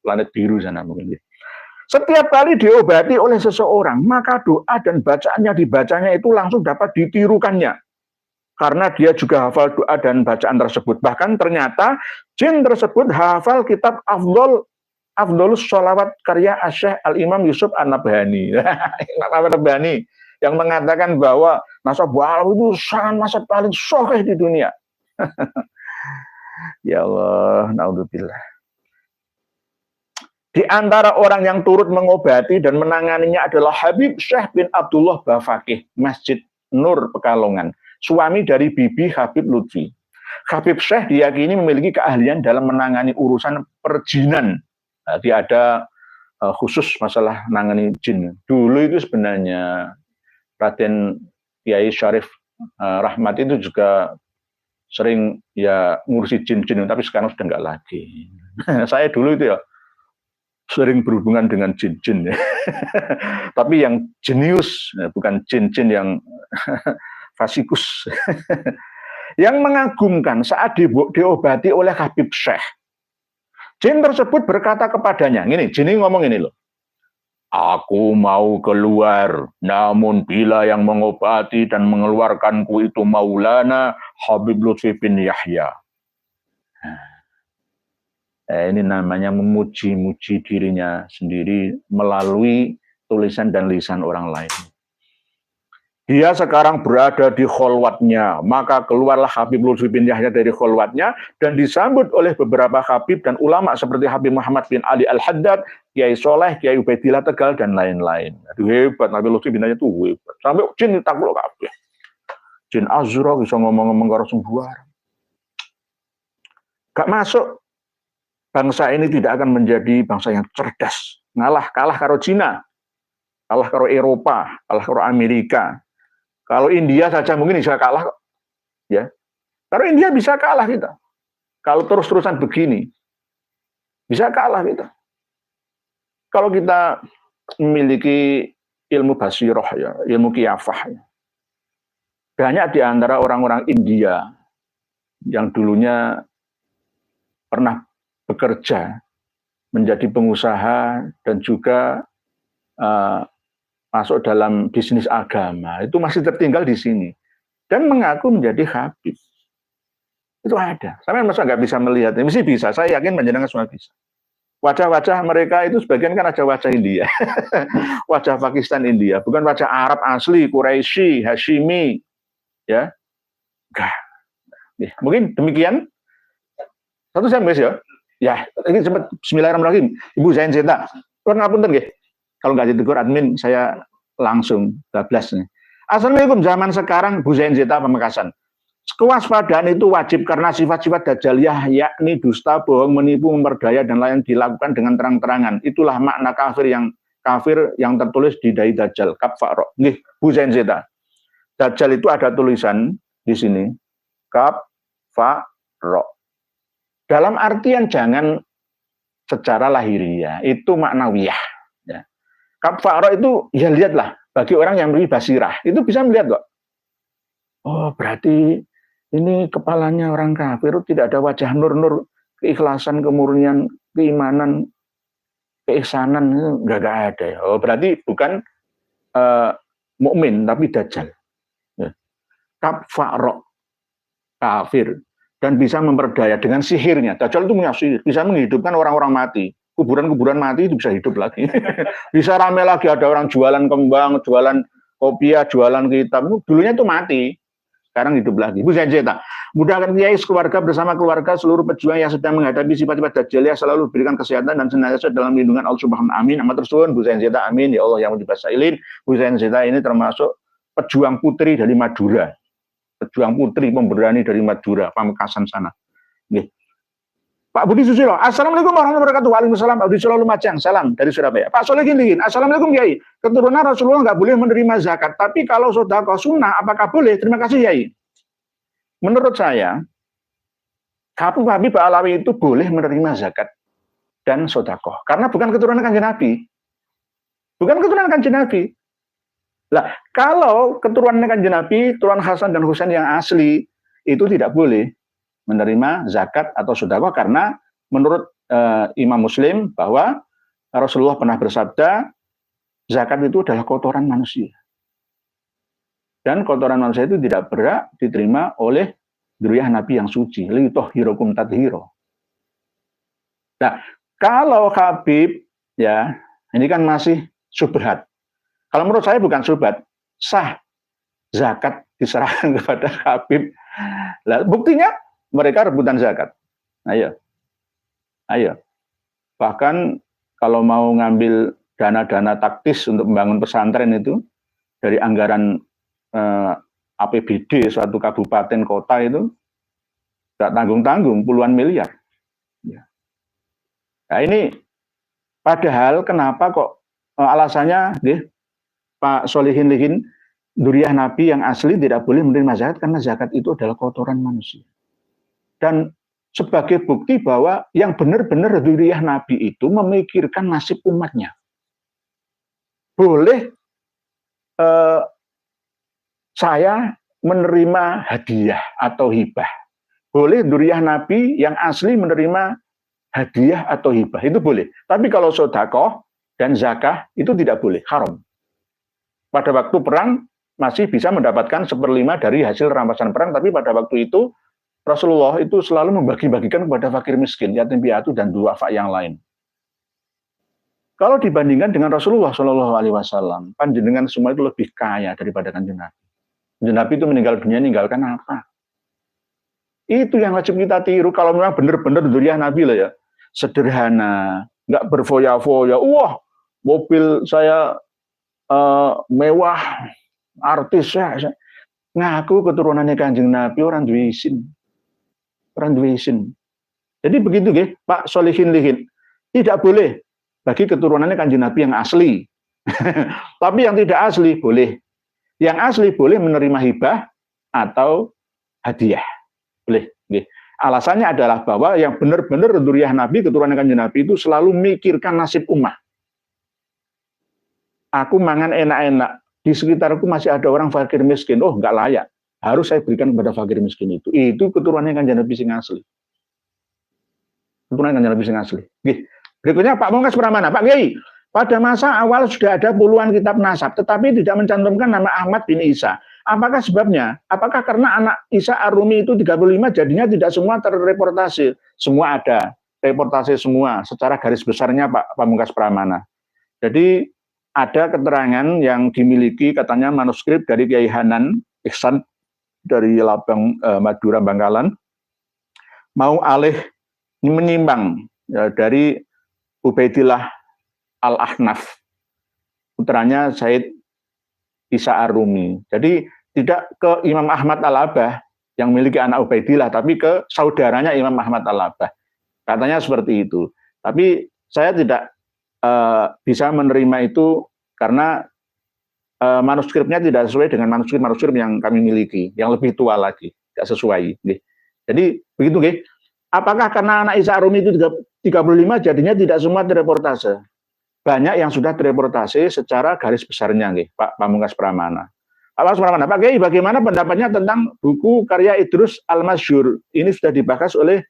planet biru sana mungkin. Setiap kali diobati oleh seseorang, maka doa dan bacaannya dibacanya itu langsung dapat ditirukannya. Karena dia juga hafal doa dan bacaan tersebut. Bahkan ternyata jin tersebut hafal kitab Afdolus Sholawat karya Syekh Al-Imam Yusuf An-Nabhani. Imam An-Nabhani yang mengatakan bahwa Nasabul Alam itu sangat masa paling sholeh di dunia. Ya Allah, naudzubillah. Di antara orang yang turut mengobati dan menanganinya adalah Habib Syekh bin Abdullah Bafakih, Masjid Nur Pekalongan, suami dari Bibi Habib Lutfi. Habib Syekh diyakini memiliki keahlian dalam menangani urusan perjinan. Dia ada khusus masalah menangani jin. Dulu itu sebenarnya Raden Kiai Syarif Rahmat itu juga sering ya ngurusi jin-jin, tapi sekarang sudah enggak lagi. Saya dulu itu ya sering berhubungan dengan jin-jin ya. Tapi yang jenius, bukan jin-jin yang fasikus. Yang mengagumkan saat diobati oleh Habib Syekh. Jin tersebut berkata kepadanya, gini, jin ini ngomong ini loh. Aku mau keluar, namun bila yang mengobati dan mengeluarkanku itu Maulana Habib Lutfi bin Yahya. Ini namanya memuji-muji dirinya sendiri melalui tulisan dan lisan orang lain. Dia sekarang berada di kholwatnya, maka keluarlah Habib Lutfi bin Yahya dari kholwatnya dan disambut oleh beberapa habib dan ulama seperti Habib Muhammad bin Ali Al-Haddad, Kiai Soleh, Kiai Ubaidillah Tegal dan lain-lain. Aduh hebat, Habib Lutfi bin Yahya itu hebat. Sampai jin ditakluk kabeh. Jin Azra bisa ngomong-ngomong karo sembuar. Gak masuk. Bangsa ini tidak akan menjadi bangsa yang cerdas. Kalah karo Cina, kalah karo Eropa, kalah karo Amerika. Kalau India saja mungkin bisa kalah, ya. Kalau India bisa kalah kita. Kalau terus-terusan begini, bisa kalah kita. Kalau kita memiliki ilmu basiroh, ya, ilmu qiyafah, ya. Banyak di antara orang-orang India yang dulunya pernah bekerja menjadi pengusaha dan juga masuk dalam bisnis agama itu masih tertinggal di sini dan mengaku menjadi habib. Itu ada. Sampai masa nggak bisa melihat? Mesti bisa. Saya yakin panjenengan semua bisa. Wajah-wajah mereka itu sebagian kan ada wajah India, wajah Pakistan India, bukan wajah Arab asli, Quraisy, Hashimi, ya. Enggak. Mungkin demikian. Satu saya ya. Ya, ini sempat Bismillahirrahmanirrahim. Ibu Zain Zeta. Ngapunten nggih. Kalau nggak ditegur admin, saya langsung bablas nih. Assalamualaikum, zaman sekarang Bu Zain Zeta Pamekasan. Kewaspadaan itu wajib karena sifat-sifat dajjaliyah yakni dusta, bohong, menipu, memperdaya dan lain dilakukan dengan terang-terangan. Itulah makna kafir yang tertulis di dai dajjal. Kafaro. Nggih, Bu Zain Zeta. Dajjal itu ada tulisan di sini. Kafaro. Dalam artian jangan secara lahiriah, itu maknawiyah. Ya. Kafaro itu ya lihatlah bagi orang yang memiliki basirah itu bisa melihat kok. Oh berarti ini kepalanya orang kafir, tidak ada wajah nur-nur, keikhlasan, kemurnian, keimanan, keihsanan, enggak ada ya. Oh berarti bukan mukmin tapi dajjal. Ya. Kafaro, kafir, dan bisa memperdaya dengan sihirnya. Dajjal itu punya sihir, bisa menghidupkan orang-orang mati. Kuburan-kuburan mati itu bisa hidup lagi. Bisa rame lagi, ada orang jualan kembang, jualan kopiah, jualan kitab. Dulunya itu mati. Sekarang hidup lagi. Bu Zain Zeta, mudahkan kiai keluarga bersama keluarga seluruh pejuang yang sedang menghadapi sifat-sifat dajjaliyah selalu berikan kesehatan dan senantiasa dalam lindungan Allah Subhanahu amin. Amat tersuwun Bu Zain Zeta amin. Ya Allah yang dibasailin. Bu Zain Zeta ini termasuk pejuang putri dari Madura. Pejuang putri pemberani dari Madura, Pamekasan sana. Nggih. Pak Budi Susilo, Assalamualaikum warahmatullahi wabarakatuh. Waalaikumsalam. Pak Budi Susilo Lumajang, salam dari Surabaya. Pak Solehin Lihin, Assalamualaikum Kiai. Keturunan Rasulullah nggak boleh menerima zakat, tapi kalau sedekah sunnah, apakah boleh? Terima kasih Kiai. Menurut saya, Habib Alawi itu boleh menerima zakat dan sedekah, karena bukan keturunan Kanjeng Nabi. Bukan keturunan Kanjeng Nabi. Lah, kalau keturunan Kanjeng Nabi, turunan Hasan dan Husain yang asli, itu tidak boleh menerima zakat atau sedekah karena menurut Imam Muslim bahwa Rasulullah pernah bersabda zakat itu adalah kotoran manusia dan kotoran manusia itu tidak berhak diterima oleh dzurriyyah Nabi yang suci. Li tahhirukum tadhiro. Nah, kalau Habib ya ini kan masih subhat. Kalau menurut saya bukan subhat, sah zakat diserahkan kepada Habib. Lah, buktinya mereka rebutan zakat. Ayo. Bahkan kalau mau ngambil dana-dana taktis untuk membangun pesantren itu dari anggaran APBD suatu kabupaten kota itu tidak tanggung-tanggung puluhan miliar. Ya. Nah ini padahal kenapa kok alasannya Pak Solehin Lihin dzurriyyah Nabi yang asli tidak boleh menerima zakat karena zakat itu adalah kotoran manusia. Dan sebagai bukti bahwa yang benar-benar dzurriyyah Nabi itu memikirkan nasib umatnya. Boleh saya menerima hadiah atau hibah. Boleh dzurriyyah Nabi yang asli menerima hadiah atau hibah. Itu boleh. Tapi kalau sedekah dan zakah itu tidak boleh. Haram. Pada waktu perang masih bisa mendapatkan 1/5 dari hasil rampasan perang. Tapi pada waktu itu Rasulullah itu selalu membagi-bagikan kepada fakir miskin, yatim piatu dan duafa yang lain. Kalau dibandingkan dengan Rasulullah SAW, panjenengan semua itu lebih kaya daripada Kanjeng Nabi. Kanjeng Nabi itu meninggal dunia, meninggalkan apa? Itu yang wajib kita tiru. Kalau memang benar-benar dzurriyyah Nabi lah ya, sederhana, nggak berfoya-foya. Wah, mobil saya mewah, artis ya. Ngaku keturunannya Kanjeng Nabi orang duwe isin. Orang duwe isin. Jadi begitu nggih, Pak Solehin Lihin. Tidak boleh bagi keturunannya Kanjeng Nabi yang asli. Tapi yang tidak asli boleh. Yang asli boleh menerima hibah atau hadiah. Boleh. Nggih. Alasannya adalah bahwa yang benar-benar dzurriyyah Nabi, keturunan Kanjeng Nabi itu selalu mikirkan nasib ummah. Aku mangan enak-enak, di sekitarku masih ada orang fakir miskin. Oh, enggak layak. Harus saya berikan kepada fakir miskin itu. Itu keturunannya Kanjeng Nabi sing asli. Keturunan Kanjeng Nabi sing asli. Nggih. Berikutnya Pak Mongkas Pramana. Pak Kiai, pada masa awal sudah ada puluhan kitab nasab, tetapi tidak mencantumkan nama Ahmad bin Isa. Apakah sebabnya? Apakah karena anak Isa Ar-Rumi itu 35 jadinya tidak semua terreportase? Semua ada, reportase semua secara garis besarnya Pak Pamungkas Pramana. Jadi ada keterangan yang dimiliki katanya manuskrip dari Kiai Hanan Ihsan dari Labang Madura Bangkalan mau alih menyimbang ya, dari Ubaidillah Al-Ahnaf, putranya Said Isa Ar-Rumi. Jadi tidak ke Imam Ahmad Al-Abah yang memiliki anak Ubaidillah, tapi ke saudaranya Imam Ahmad Al-Abah. Katanya seperti itu. Tapi saya tidak bisa menerima itu karena manuskripnya tidak sesuai dengan manuskrip yang kami miliki, yang lebih tua lagi, tidak sesuai. Jadi begitu, apakah karena anak Isa Ar-Rumi itu 35 jadinya tidak semua direportase? Banyak yang sudah direportase secara garis besarnya, Pak Pamungkas Pramana. Pak Pamungkas Pramana, Pak Kiai, bagaimana pendapatnya tentang buku karya Idrus Al-Masyhur? Ini sudah dibahas oleh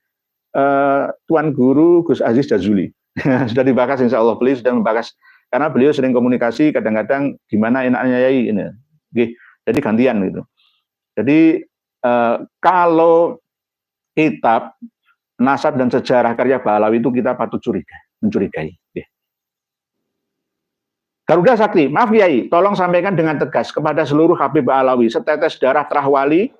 Tuan Guru Gus Aziz Jazuli. Sudah dibahas, insya Allah beliau sudah membahas, karena beliau sering komunikasi, kadang-kadang gimana enaknya Yai ini. Jadi gantian gitu. Jadi kalau kitab nasab dan sejarah karya Bahlawi itu kita patut mencurigai. Garuda Sakti, maaf Kiai, tolong sampaikan dengan tegas kepada seluruh Habib Bahlawi, setetes darah Terah Wali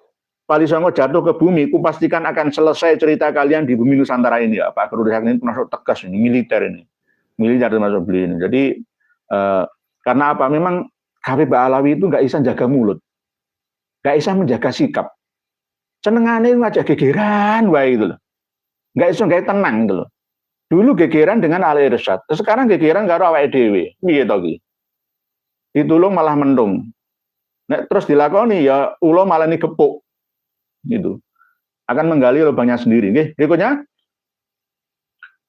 Songo jatuh ke bumi, kupastikan akan selesai cerita kalian di bumi Nusantara ini. Ya, Pak Garuda Sakti ini termasuk tegas ini, militer termasuk beliau ini. Jadi karena apa? Memang Habib Bahlawi itu nggak bisa jaga mulut, nggak bisa menjaga sikap. Senengannya ngajak gegeran, wah itu loh. Nggak tenang gitu loh. Dulu gegeran dengan Ali Irsyad, sekarang gegeran karo awake dhewe. Piye to iki? Ditulung malah mendung. Nek terus dilakoni ya ulo malah digepuk. Gitu. Akan menggali lubangnya sendiri. Nggih, berikutnya.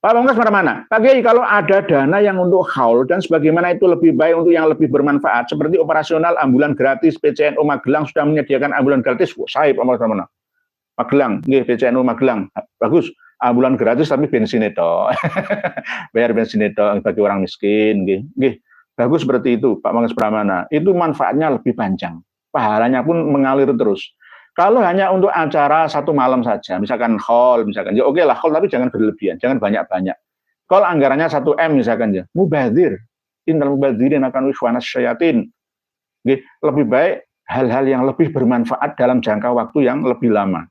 Pak Pamungkas Pramana, Pak Kiai, kalau ada dana yang untuk haul dan sebagaimana itu lebih baik untuk yang lebih bermanfaat, seperti operasional ambulan gratis, PCNU Magelang sudah menyediakan ambulan gratis. Wah, saya Pak Pamungkas Pramana. Magelang, nggih, PCNU Magelang. Bagus. Ambulan gratis tapi bensin itu. Bayar bensin itu bagi orang miskin, nggih. Bagus seperti itu Pak Pamungkas Pramana. Itu manfaatnya lebih panjang. Pahalanya pun mengalir terus. Kalau hanya untuk acara satu malam saja, misalkan haul, misalkan ya oke lah haul, tapi jangan berlebihan, jangan banyak-banyak. Kalau anggarannya 1 M misalkan ya, mubadzir, innal mubadzirin akan ikhwanas syayatin. Lebih baik hal-hal yang lebih bermanfaat dalam jangka waktu yang lebih lama.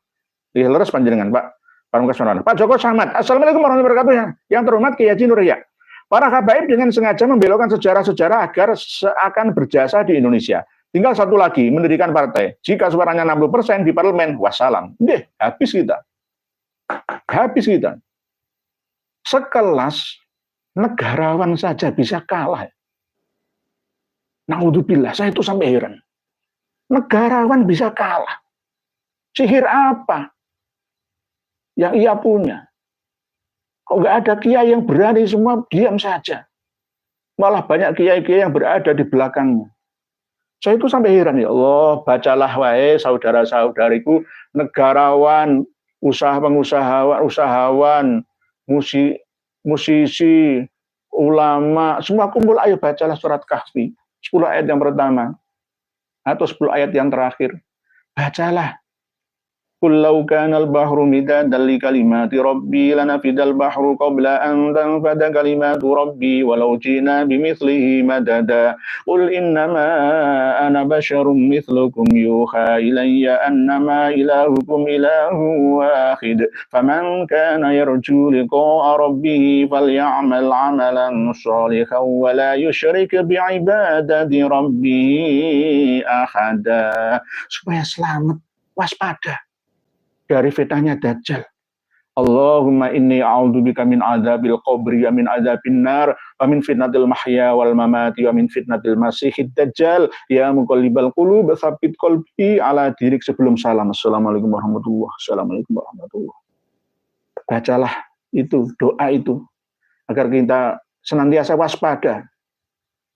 Leres panjenengan Pak Pamungkas Pramana. Pak Joko Samad, Assalamualaikum warahmatullahi wabarakatuh. Yang terhormat Kiai Haji Nurya. Para habaib dengan sengaja membelokkan sejarah-sejarah agar seakan berjasa di Indonesia. Tinggal satu lagi, mendirikan partai. Jika suaranya 60% di parlemen, wassalam. Habis kita. Habis kita. Sekelas negarawan saja bisa kalah. Naudzubillah, saya itu sampai heran. Negarawan bisa kalah. Sihir apa yang ia punya? Kok nggak ada kiai yang berani, semua diam saja. Malah banyak kiai-kiai yang berada di belakangnya. Saya itu sampai heran, ya Allah, bacalah wae saudara-saudariku, negarawan, usahawan, musisi, ulama, semua kumpul, ayo bacalah surat Kahfi, 10 ayat yang pertama, atau 10 ayat yang terakhir. Bacalah. Qul law kana al-bahru midadan li kalimati rabbi lanafidal bahru qabla an tanfada kalimatu rabbi walau jina bimithlihi madada. Qul innama ana basyarum mithlukum yuha ilayya annama ilahukum ilahu wahid. Faman kana yarju liqa'a rabbih faly'amal 'amalan shalihan wa la yusyrik bi'ibadati rabbih ahada. Supaya selamat, waspada dari fitnahnya Dajjal. Allahumma inni a'udzubika min adzabil qabri wa min adzabin nar wa min fitnatil mahya wal mamati wa min fitnatil masihid dajjal. Ya muqallibal qulub tsabbit qalbi ala dinik. Sebelum salam, assalamualaikum warahmatullahi wabarakatuh. Assalamualaikum warahmatullahi wabarakatuh. Bacalah itu, doa itu, agar kita senantiasa waspada.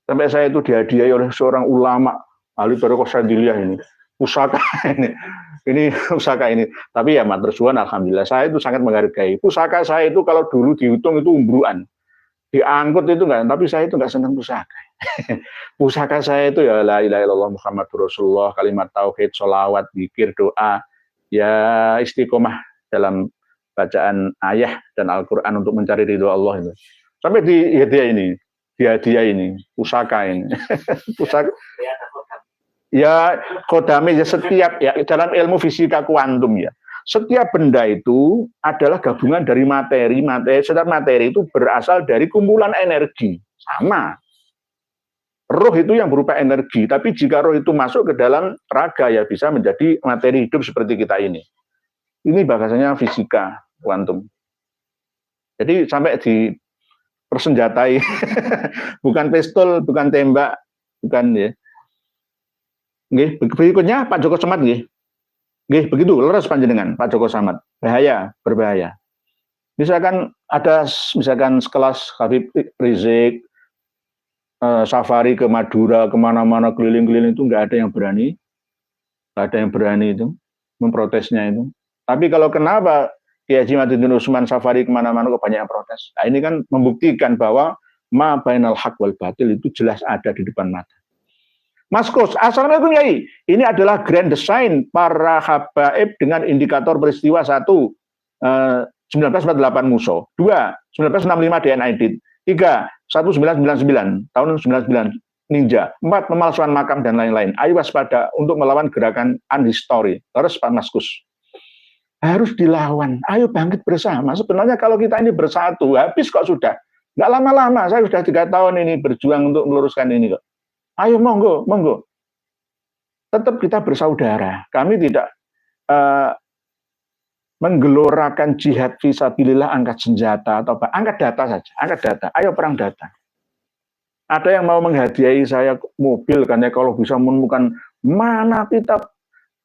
Sampai saya itu dihadiahi oleh seorang ulama ahli Thariqah Syadziliyah ini, pusaka ini pusaka ini. Tapi ya matur suwun, alhamdulillah saya itu sangat menghargai. Pusaka saya itu kalau dulu dihitung itu umbruan. diangkut itu enggak, tapi saya itu enggak senang pusaka. Pusaka saya itu ya la ilaha illallah Muhammadur Rasulullah, kalimat tauhid, sholawat, zikir, doa, ya istiqomah dalam bacaan ayat dan Al-Quran untuk mencari ridho Allah itu. Sampai di hadiah ini, pusaka ini. Pusaka. Ya, kodame ya setiap ya dalam ilmu fisika kuantum ya. Setiap benda itu adalah gabungan dari materi. Setiap materi itu berasal dari kumpulan energi. Sama. Roh itu yang berupa energi, tapi jika roh itu masuk ke dalam raga ya bisa menjadi materi hidup seperti kita ini. Ini bahasanya fisika kuantum. Jadi sampai di persenjatai, bukan pistol, bukan tembak, bukan ya. Nggih, berikutnya Pak Joko Samad nggih. Nggih, begitu leres panjenengan Pak Joko Samad. Bahaya, berbahaya. Misalkan ada sekelas Habib Rizik, safari ke Madura, kemana-mana keliling-keliling itu nggak ada yang berani. Nggak ada yang berani itu memprotesnya itu. Tapi kalau kenapa Kiai Haji Madiun Usman safari kemana-mana kok banyak yang protes. Nah, ini kan membuktikan bahwa ma bainal haq wal batil itu jelas ada di depan mata. Mas Kus, assalamualaikum Yai. Ini adalah grand design para habaib dengan indikator peristiwa 1, 1948 Muso, 2, 1965 DNA Edit, 3, 1999 tahun 99 Ninja, 4, pemalsuan makam dan lain-lain. Ayo waspada untuk melawan gerakan unhistory. Terus Pak Mas Kus, harus dilawan. Ayo bangkit bersama. Sebenarnya kalau kita ini bersatu, habis kok sudah. Nggak lama-lama, saya sudah 3 tahun ini berjuang untuk meluruskan ini kok. Ayo monggo, monggo. Tetap kita bersaudara. Kami tidak menggelorakan jihad fisabilillah angkat senjata atau apa. Angkat data saja, angkat data. Ayo perang data. Ada yang mau menghadiahi saya mobil kan ya, kalau bisa menemukan mana kitab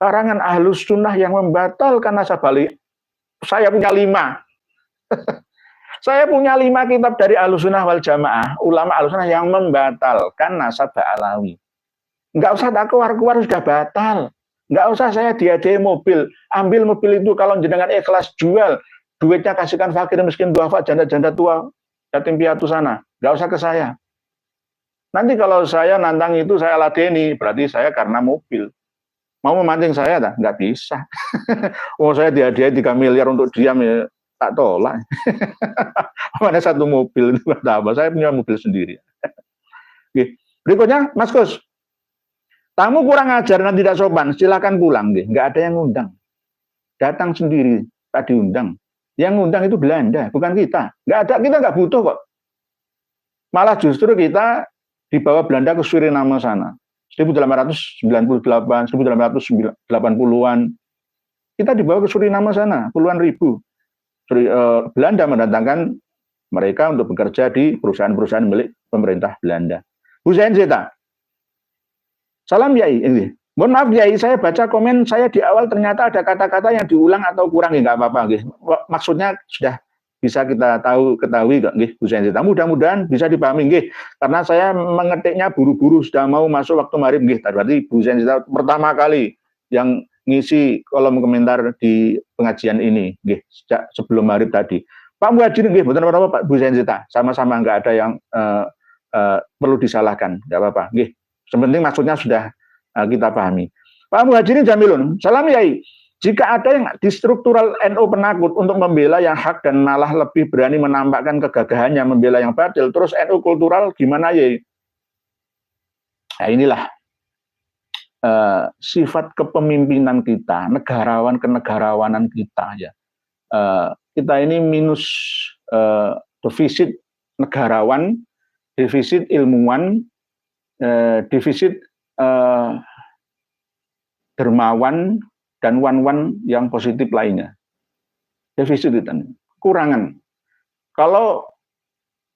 karangan Ahlus Sunnah yang membatalkan nasabah. Saya punya 5. Saya punya 5 kitab dari Ahlus Sunnah wal Jamaah, ulama Ahlus Sunnah yang membatalkan nasab Ba'alawi. Enggak usah tak keluar-keluar sudah batal. Enggak usah saya diadai mobil. Ambil mobil itu kalau jenengan ikhlas jual, duitnya kasihkan fakir miskin, duafa, janda-janda tua, yatim piatu sana. Enggak usah ke saya. Nanti kalau saya nantang itu saya ladeni, berarti saya karena mobil. Mau memancing saya tak? Enggak bisa. Oh saya diadai 3 miliar untuk diam ya. Tak tolak. Mana 1 mobil itu apa? Saya punya mobil sendiri. Berikutnya, Mas Kus. Tamu kurang ajar dan tidak sopan, silakan pulang. Nggak ada yang ngundang. Datang sendiri, tak diundang. Yang ngundang itu Belanda, bukan kita. Nggak ada, kita nggak butuh kok. Malah justru kita dibawa Belanda ke Suriname sana. 1898, 1880-an. Kita dibawa ke Suriname sana, puluhan ribu. Belanda mendatangkan mereka untuk bekerja di perusahaan-perusahaan milik pemerintah Belanda. Bu Zain Zeta, salam Yai. Mohon maaf Yai, saya baca komen saya di awal ternyata ada kata-kata yang diulang atau kurang, nggak apa-apa. Maksudnya sudah bisa kita ketahui kok, Bu Zain Zeta. Mudah-mudahan bisa dipahami, karena saya mengetiknya buru-buru sudah mau masuk waktu maghrib. Berarti Bu Zain Zeta pertama kali yang ngisi kolom komentar di pengajian ini, sejak sebelum maghrib tadi. Pak Muhajirin, betul apa Pak Bu Zain Zeta, sama-sama nggak ada yang perlu disalahkan, nggak apa-apa. Sepenting maksudnya sudah kita pahami. Pak Muhajirin Jamilun, salam Yai. Jika ada yang di struktural NU penakut untuk membela yang hak dan malah lebih berani menampakkan kegagahannya membela yang batil, terus NU kultural gimana Yai? Nah inilah sifat kepemimpinan kita, kenegarawanan kita ya. Kita ini minus defisit negarawan, defisit ilmuwan, defisit dermawan dan wan-wan yang positif lainnya. Defisit itu kurangan. Kalau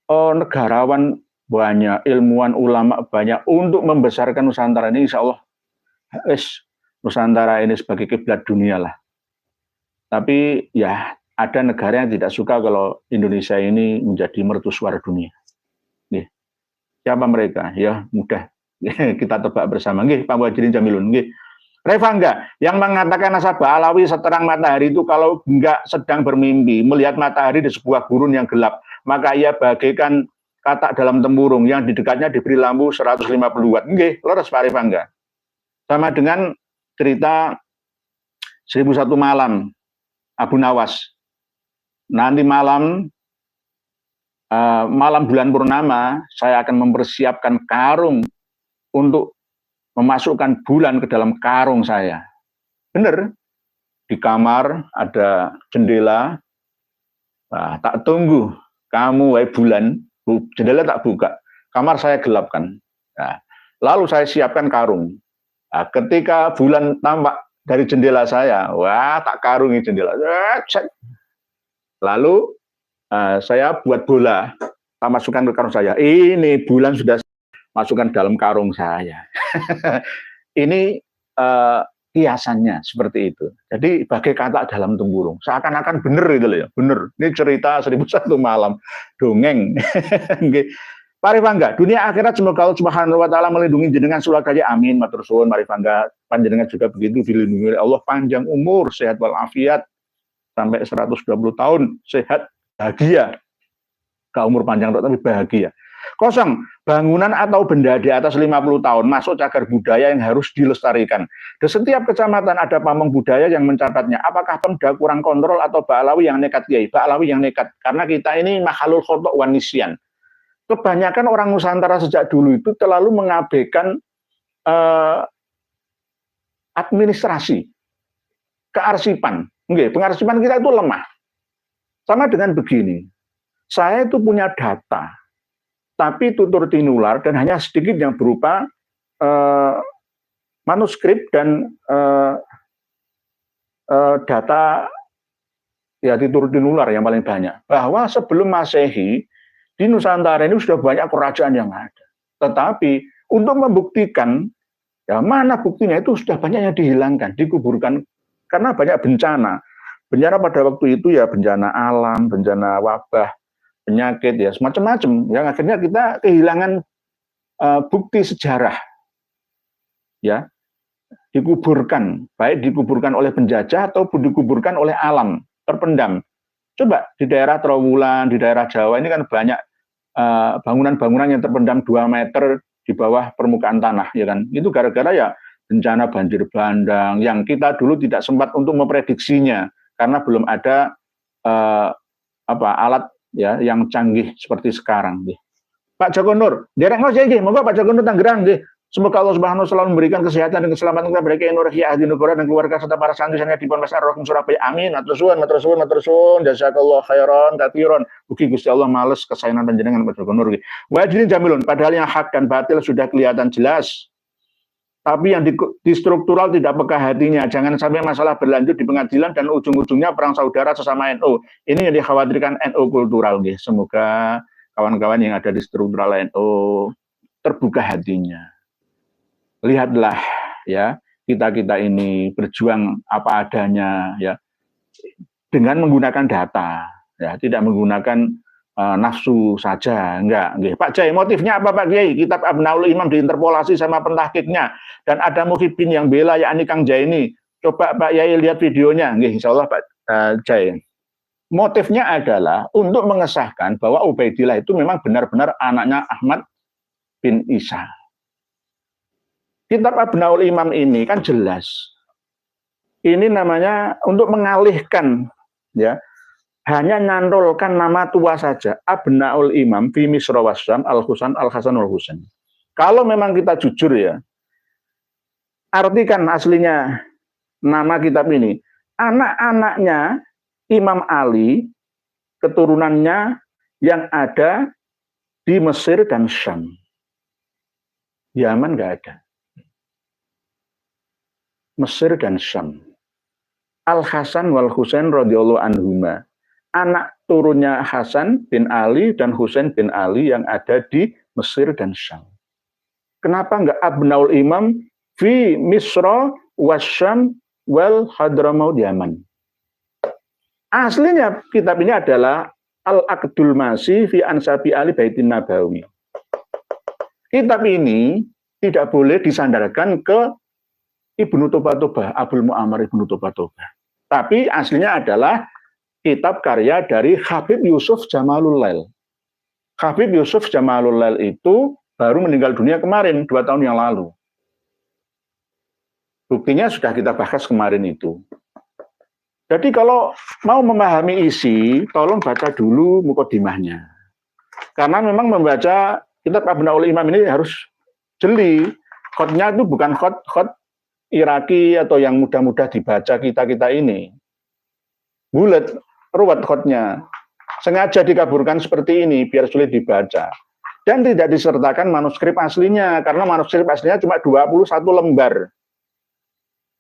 negarawan banyak, ilmuwan ulama banyak untuk membesarkan Nusantara ini, insya Allah Nusantara ini sebagai kiblat dunia lah. Tapi ya ada negara yang tidak suka kalau Indonesia ini menjadi mercusuar dunia. Siapa mereka? Ya mudah kita tebak bersama. Pak Muhajirin Jamilun. Revangga yang mengatakan nasabah Alawi seterang matahari itu kalau enggak sedang bermimpi melihat matahari di sebuah gurun yang gelap, maka ia bagaikan katak dalam tempurung yang di dekatnya diberi lampu 150 watt. Nggih, leres Pak Arifangga. Sama dengan cerita 1001 malam Abu Nawas. Nanti malam bulan purnama saya akan mempersiapkan karung untuk memasukkan bulan ke dalam karung saya. Bener, di kamar ada jendela. Nah, tak tunggu kamu wahai bulan, jendela tak buka, kamar saya gelapkan. Nah, lalu saya siapkan karung. Nah, ketika bulan tampak dari jendela saya, wah tak karungi jendela. Lalu saya buat bola, tak masukkan ke karung saya. Ini bulan sudah masukkan dalam karung saya. Ini kiasannya seperti itu. Jadi bagai katak dalam tempurung. Seakan-akan benar itu loh ya, benar. Ini cerita 1001 malam, dongeng. Pak Arifangga, dunia akhirat semoga Allah Subhanahu wa taala melindungi jenengan sulakaya. Amin. Matur suwun Pak Arifangga, panjenengan juga begitu dilindungi oleh Allah, panjang umur, sehat walafiat sampai 120 tahun, sehat, bahagia. Ke umur panjang tapi bahagia. Kosong, bangunan atau benda di atas 50 tahun masuk cagar budaya yang harus dilestarikan. Di setiap kecamatan ada pamong budaya yang mencatatnya. Apakah Pemda kurang kontrol atau Ba'alawi yang nekat? Kiai, Ba'alawi yang nekat. Karena kita ini makhlul khotok wan nisyan. Kebanyakan orang Nusantara sejak dulu itu terlalu mengabaikan administrasi, kearsipan. Pengarsipan kita itu lemah. Sama dengan begini, saya itu punya data, tapi tutur tinular dan hanya sedikit yang berupa manuskrip dan data ya tutur tinular yang paling banyak. Bahwa sebelum Masehi di Nusantara ini sudah banyak kerajaan yang ada. Tetapi untuk membuktikan ya mana buktinya itu sudah banyak yang dihilangkan, dikuburkan karena banyak bencana. Bencana pada waktu itu ya bencana alam, bencana wabah, penyakit ya semacam-macam yang akhirnya kita kehilangan bukti sejarah ya, dikuburkan, baik dikuburkan oleh penjajah ataupun dikuburkan oleh alam, terpendam. Coba di daerah Trowulan, di daerah Jawa ini kan banyak bangunan-bangunan yang terpendam 2 meter di bawah permukaan tanah ya kan. Itu gara-gara ya bencana banjir bandang yang kita dulu tidak sempat untuk memprediksinya karena belum ada alat ya yang canggih seperti sekarang. Pak Joko Nur, derek ngos iki, monggo Pak Joko Nur Tangerang nggih. Semoga Allah Subhanahu wa taala memberikan kesehatan dan keselamatan kepada mereka Nur Hiyah di negara dan keluarga serta para santri yang di Ponpes Ar-Rahim Surabaya. Amin. Matur suwun, matur suwun, matur suwun. Jazakallahu khairan katsiran. Mugi Gusti Allah males kesayangan panjenengan Pak Joko Nur nggih. Wa dinin jamilun, padahal yang hak dan batil sudah kelihatan jelas. Tapi yang di struktural tidak peka hatinya. Jangan sampai masalah berlanjut di pengadilan dan ujung-ujungnya perang saudara sesama NU. Ini yang dikhawatirkan NU kultural nggih. Semoga kawan-kawan yang ada di struktural NU terbuka hatinya. Lihatlah ya, kita ini berjuang apa adanya ya, dengan menggunakan data ya, tidak menggunakan nafsu saja, enggak. Pak Jai, motifnya apa Pak Kiai? Kitab Abnaul Imam diinterpolasi sama pentahkiknya dan ada Muhyiddin yang bela yakni Kang Jai ini. Coba Pak Kiai lihat videonya, nggih insyaallah Pak Jai. Motifnya adalah untuk mengesahkan bahwa Ubaidillah itu memang benar-benar anaknya Ahmad bin Isa. Kitab Abnaul Imam ini kan jelas. Ini namanya untuk mengalihkan ya, hanya nyantolkan nama tua saja. Abnaul Imam fi Misra Wasyam Al-Husain Al-Hasan Al-Husain. Kalau memang kita jujur ya, artikan aslinya nama kitab ini. Anak-anaknya Imam Ali, keturunannya yang ada di Mesir dan Syam. Yaman nggak ada. Mesir dan Syam. Al-Hasan wal Husain radhiyallahu anhuma. Anak turunnya Hasan bin Ali dan Husain bin Ali yang ada di Mesir dan Syam. Kenapa enggak Abnaul Imam fi Misra wasyam wal Hadramaut Yaman? Aslinya kitab ini adalah Al-Aqdul Masih fi Ansabi Ali Baitin Nabawi. Kitab ini tidak boleh disandarkan ke Ibnu Tobatobah, Abul Mu'ammar Ibnu Tobatobah. Tapi aslinya adalah kitab karya dari Habib Yusuf Jamalul Lail. Habib Yusuf Jamalul Lail itu baru meninggal dunia kemarin, 2 tahun yang lalu. Buktinya sudah kita bahas kemarin itu. Jadi kalau mau memahami isi, tolong baca dulu mukodimahnya. Karena memang membaca kitab Abnaul Imam ini harus jeli. Khotnya itu bukan khot Iraki atau yang mudah-mudah dibaca kita ini. Bulat, ruwet khotnya. Sengaja dikaburkan seperti ini biar sulit dibaca. Dan tidak disertakan manuskrip aslinya, karena manuskrip aslinya cuma 21 lembar.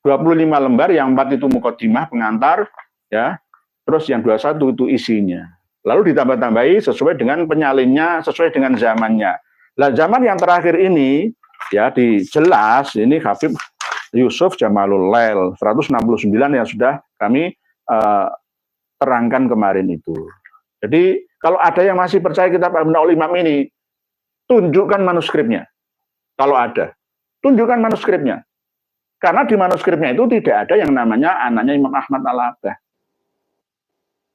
25 lembar, yang 4 itu mukodimah, pengantar, ya. Terus yang 21 itu isinya. Lalu ditambah-tambahi sesuai dengan penyalinnya, sesuai dengan zamannya. Nah, zaman yang terakhir ini, ya dijelas, ini Habib Yusuf Jamalul Lail, 169 yang sudah kami terangkan kemarin itu. Jadi, kalau ada yang masih percaya kitab Abnaul Imam ini, tunjukkan manuskripnya. Kalau ada, tunjukkan manuskripnya. Karena di manuskripnya itu tidak ada yang namanya anaknya Imam Ahmad Al-Abbah.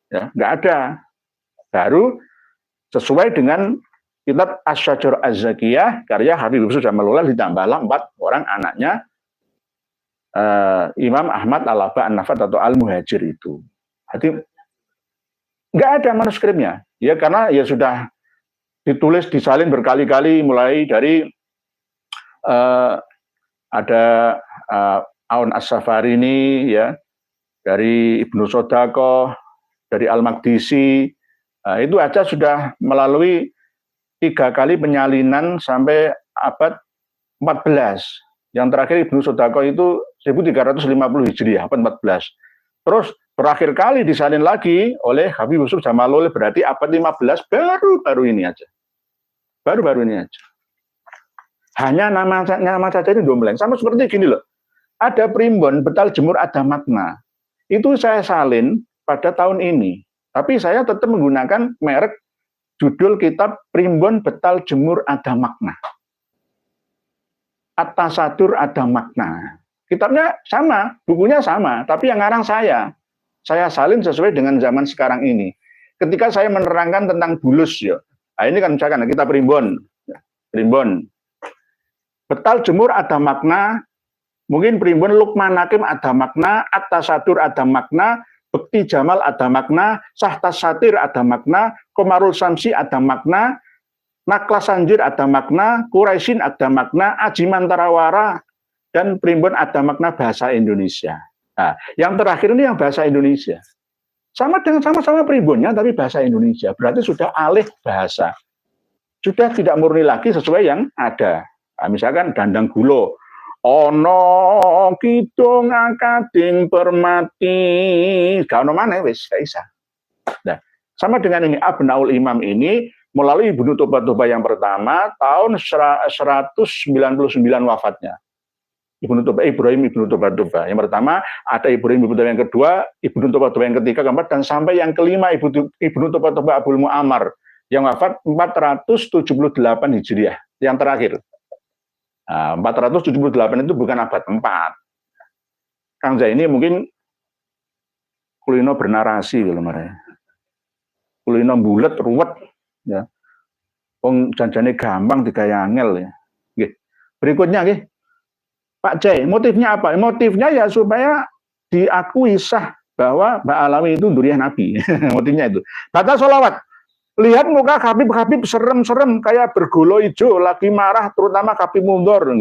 Ya, nggak ada. Baru sesuai dengan kitab Asy-Syajar Az-Zakiyah karya Habib Yusuf Jamalul Lail ditambahlah 4 orang anaknya Imam Ahmad Al-Abbah An-Nafat atau Al-Muhajir itu. Jadi nggak ada manuskripnya. Ya karena ya sudah ditulis disalin berkali-kali mulai dari ada Aun As-Safari ini ya, dari Ibnu Sodaqoh, dari Al-Maqdisi, itu aja sudah melalui 3 kali penyalinan sampai abad 14. Yang terakhir Ibnu Sodaqoh itu 1350 Hijriah, abad 14. Terus terakhir kali disalin lagi oleh Habib Yusuf Jamalul Lail, berarti abad 15, baru ini aja. Baru ini aja. Hanya nama saja ini dombleng. Sama seperti gini loh. Ada primbon Betal Jemur Ada Makna. Itu saya salin pada tahun ini. Tapi saya tetap menggunakan merek judul kitab Primbon Betal Jemur Ada Makna. At-Tasadur Ada Makna. Kitabnya sama, bukunya sama, tapi yang ngarang saya. Saya salin sesuai dengan zaman sekarang ini. Ketika saya menerangkan tentang bulus ya. Nah, ini kan misalkan kita primbon. Primbon. Betal Jemur Ada Makna, mungkin primbon Lukman Hakim ada makna, At-Tasadur ada makna, Bekti Jamal ada makna, Sahtas Satir ada makna, Komarul Samsi ada makna, Naklas Sanjir ada makna, Quraisyin ada makna, Ajiman Tarawara, dan primbon ada makna bahasa Indonesia. Nah, yang terakhir ini yang bahasa Indonesia. Sama dengan sama-sama primbonnya tapi bahasa Indonesia. Berarti sudah alih bahasa. Sudah tidak murni lagi sesuai yang ada. Nah, misalkan Dandang Gulo, ono kidung akading permati, gak ono maneh wis gak isa. Nah, sama dengan ini Abnaul Imam ini melalui Ibnu Toba yang pertama tahun 199 wafatnya. Ibrahim Ibnu Toba. Yang pertama ada Ibrahim Ibnu Toba, yang kedua Ibnu Toba yang ketiga, keempat, dan sampai yang kelima Ibnu Toba Abul Mu'ammar yang wafat 478 Hijriah, yang terakhir. Nah, 478 itu bukan abad 4. Kang Zaini mungkin kulino bernarasi kalau marah. Kulino bulet ruwet ya. Wong janjane gampang digaya angel ya. Nggih. Berikutnya nggih. Pak C, motifnya apa? Motifnya ya supaya diakui sah bahwa Mbak Alawi itu duriah Nabi. Motifnya itu. Baca sholawat. Lihat muka Habib serem-serem kayak bergolo hijau, lagi marah, terutama Habib Mundhor.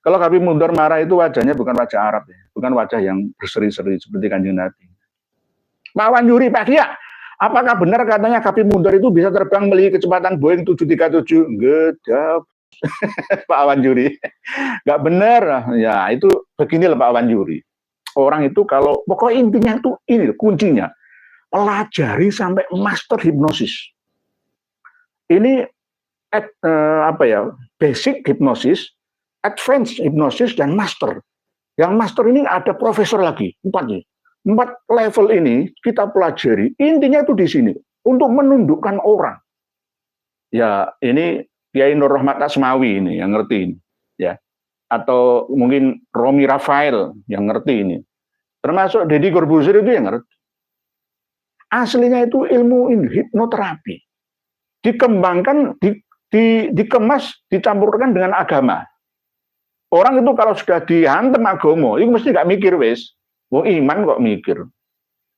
Kalau Habib Mundhor marah itu wajahnya bukan wajah Arab, ya. Bukan wajah yang berseri-seri seperti Kanjeng Nabi. Pak Wan Yuri, Pak Kia, apakah benar katanya Habib Mundhor itu bisa terbang melebihi kecepatan Boeing 737? Enggak, Pak Wan Yuri. Enggak benar. Ya, itu beginilah Pak Wan Yuri. Orang itu kalau, pokoknya intinya itu ini kuncinya. Pelajari sampai master hipnosis. Ini basic hipnosis, advanced hipnosis, dan master. Yang master ini ada profesor lagi, 4 level ini kita pelajari. Intinya itu di sini untuk menundukkan orang. Ya ini Kiai Nur Rahmat Asmawi ini yang ngerti ini, ya. Atau mungkin Romi Rafael yang ngerti ini. Termasuk Deddy Corbuzier itu yang ngerti. Aslinya itu ilmu ini, hipnoterapi. dikembangkan, dikemas, dicampurkan dengan agama. Orang itu kalau sudah dihantem agama, itu mesti gak mikir wis. Wong iman kok mikir.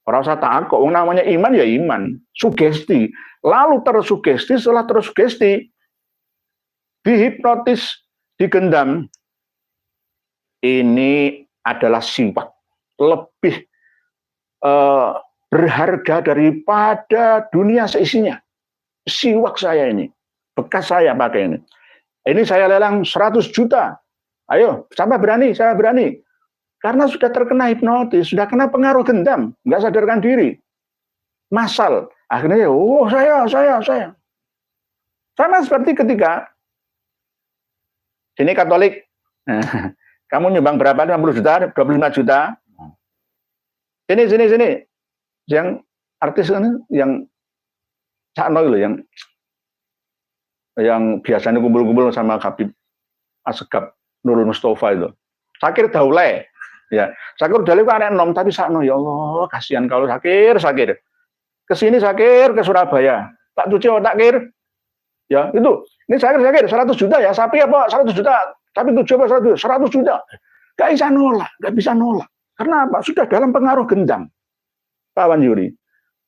Ora usah takut, wong namanya iman ya iman. Sugesti. Lalu tersugesti, setelah tersugesti, dihipnotis, digendam. Ini adalah siwak. Lebih berharga daripada dunia seisinya. Siwak saya ini. Bekas saya pakai ini. Ini saya lelang 100 juta. Ayo, siapa berani? Saya berani. Karena sudah terkena hipnotis, sudah kena pengaruh gendam, nggak sadarkan diri. Masal. Akhirnya, oh saya. Sama seperti ketika ini Katolik, kamu nyumbang berapa? 50 juta, 25 juta. Sini. Yang artis kan, yang Cakno itu, yang biasanya kumpul-kumpul sama Habib Asgab Nurul Mustafa itu. Sakir Daulay. Ya, Sakir Daulay kan ada 6, tapi Sakno, ya Allah, kasihan kalau Sakir. Kesini Sakir, ke Surabaya. Tak cuci otak Kir. Ya, itu. Ini Sakir 100 juta ya, sapi apa 100 juta. Tapi 7 apa 100 juta. Gak bisa nolak. Karena apa? Sudah dalam pengaruh gendam. Pak Wan Yuri.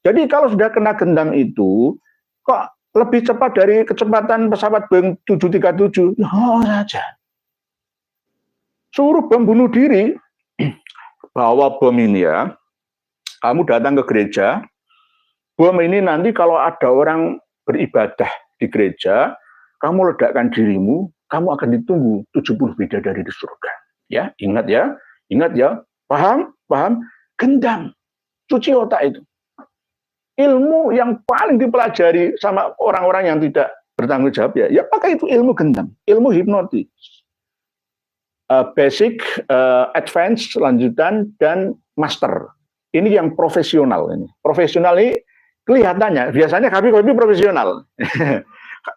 Jadi kalau sudah kena gendam itu, kok lebih cepat dari kecepatan pesawat Boeing 737? Oh saja. Suruh bom bunuh diri, bawa bom ini ya, kamu datang ke gereja, bom ini nanti kalau ada orang beribadah di gereja, kamu ledakkan dirimu, kamu akan ditunggu 70 bidadari di surga. Ya, ingat ya, paham? Gendam, cuci otak itu. Ilmu yang paling dipelajari sama orang-orang yang tidak bertanggung jawab ya pakai itu ilmu gendam, ilmu hipnotis. Basic, advance, lanjutan, dan master. Ini yang profesional ini. Profesional ini kelihatannya, biasanya kami profesional.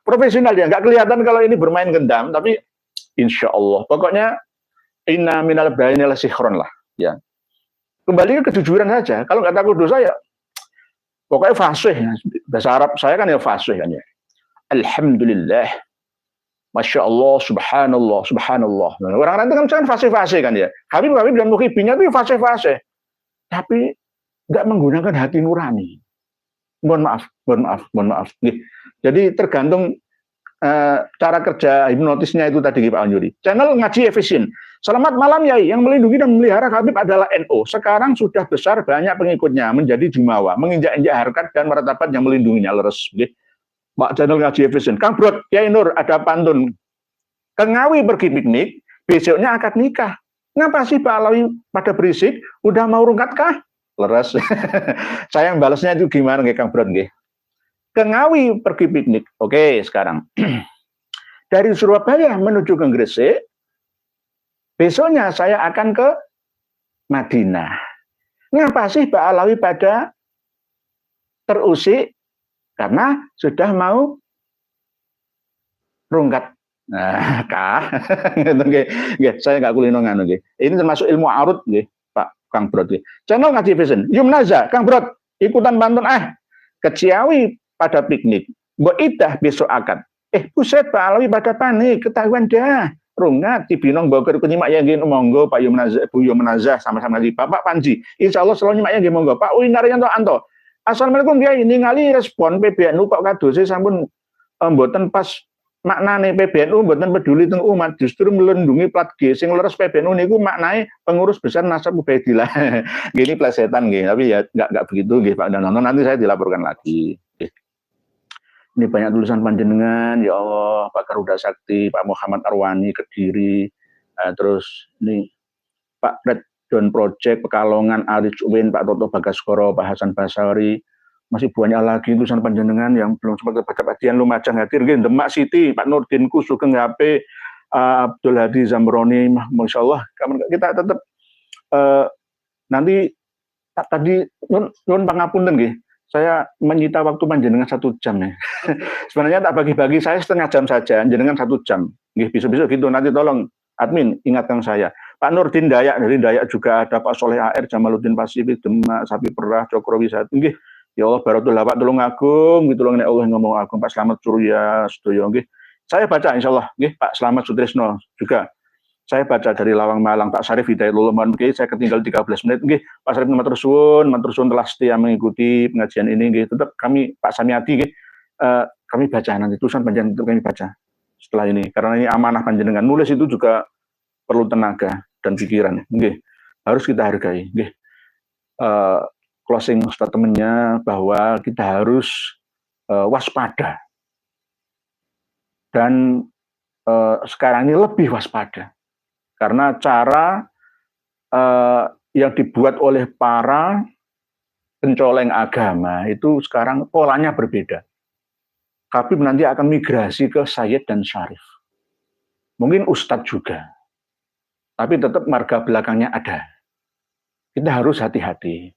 Profesional ya, nggak kelihatan kalau ini bermain gendam, tapi insya Allah. Pokoknya, inna minal baini la sikhron lah. Ya. Kembali ke kejujuran saja. Kalau nggak takut dosa ya, pokoknya fasih. Bahasa Arab saya kan ya fasih kan ya. Alhamdulillah. Masya Allah, subhanallah. Orang-orang itu kan fase-fase kan ya. Habib dan muhibbinya itu fase-fase. Tapi nggak menggunakan hati nurani. Mohon maaf. Jadi tergantung cara kerja hipnotisnya itu tadi Pak Anjuri. Channel Ngaji Efisien. Selamat malam Yai, yang melindungi dan memelihara Habib adalah NU. Sekarang sudah besar banyak pengikutnya, menjadi jumawa, menginjak-injak harkat dan martabat yang melindunginya. Leres. Pak Channel Ngaji Efisien. Kang Brot, Yai Nur, ada pantun. Ke Ngawi pergi piknik, besoknya akad nikah. Ngapa sih Pak Alawi pada berisik? Udah mau rungkat kah? Leres. Saya yang balasnya itu gimana nggih Kang Brot nggih? Ke Ngawi pergi piknik. Oke, sekarang. Dari Surabaya menuju ke Gresik, besoknya saya akan ke Madinah. Ngapa sih Pak Alawi pada terusik? Karena sudah mau rungkat. Nah, saya nggak kulino nganu nggih. Ini termasuk ilmu arut nggih, Pak Kang Brot nggih. Channel Ngaji Vision. Yumnaza, Kang Brot, ikutan pantun ke Ciawi pada piknik. Mbok Idah besok akad. Buset Pak Alawi pada panik, ketahuan dah. Rungat dibinong bawa ke nyimak yang nggih monggo Pak Yumnaza, Bu Yumnaza sama-sama di Bapak Panji. Insyaallah selalu nyimak yang nggih monggo. Pak Winaryanto Anto. Assalamualaikum Kiai, ningali respon PBNU kok kadose sampun mboten pas maknane PBNU mboten peduli teng umat, justru melindungi plat G sing leres PBNU niku maknane pengurus besar Nasab Ubaidillah. Gini plesetan nggih, tapi ya enggak begitu nggih Pak Danono, nanti saya dilaporkan lagi. Ini banyak tulisan panjenengan, ya Allah, Pak Garuda Sakti, Pak Muhammad Arwani Kediri, terus ini Pak Red Don Project, Pekalongan, Arif Uwin, Pak Toto Bagaskoro, Pak Hasan Basari, masih banyak lagi tulisan panjenengan yang belum sempat kebaca Pak Dian Lumajang Hadir, Demak Siti, Pak Nurdin Sugeng HP, Abdul Hadi Zamroni, Masya Allah, kita tetap nanti tadi nun pangapunten nggih, saya menyita waktu panjenengan 1 jam ya. Sebenarnya tak bagi-bagi, saya setengah jam saja, jenengan 1 jam, nggih besok-besok gitu, nanti tolong admin ingatkan saya. Pak Nurdin Dayak, dari Dayak juga ada Pak Soleh AR, Jamaluddin Pasifik, Demak, Sapi Perah, Cokro Wisata. Nggih, Ya Allah baratul Pak tulung agung gitu loh nek Allah ngomong agung Pak Slamet Surya sedaya nggih. Saya baca insyaallah nggih Pak Slamet Sutrisno juga. Saya baca dari Lawang Malang Pak Syarif Hidayatullah mohon nggih saya ketinggal 13 menit nggih Pak Syarif matur suwun telah setia mengikuti pengajian ini nggih. Tetap kami Pak Samiati nggih kami baca nanti tulisan panjang itu kami baca setelah ini karena ini amanah panjenengan nulis itu juga perlu tenaga dan pikiran nggih harus kita hargai nggih. Closing statementnya bahwa kita harus waspada dan sekarang ini lebih waspada karena cara yang dibuat oleh para pencoleng agama itu sekarang polanya berbeda. Habib nanti akan migrasi ke Sayyid dan Syarif. Mungkin Ustadz juga. Tapi tetap marga belakangnya ada. Kita harus hati-hati.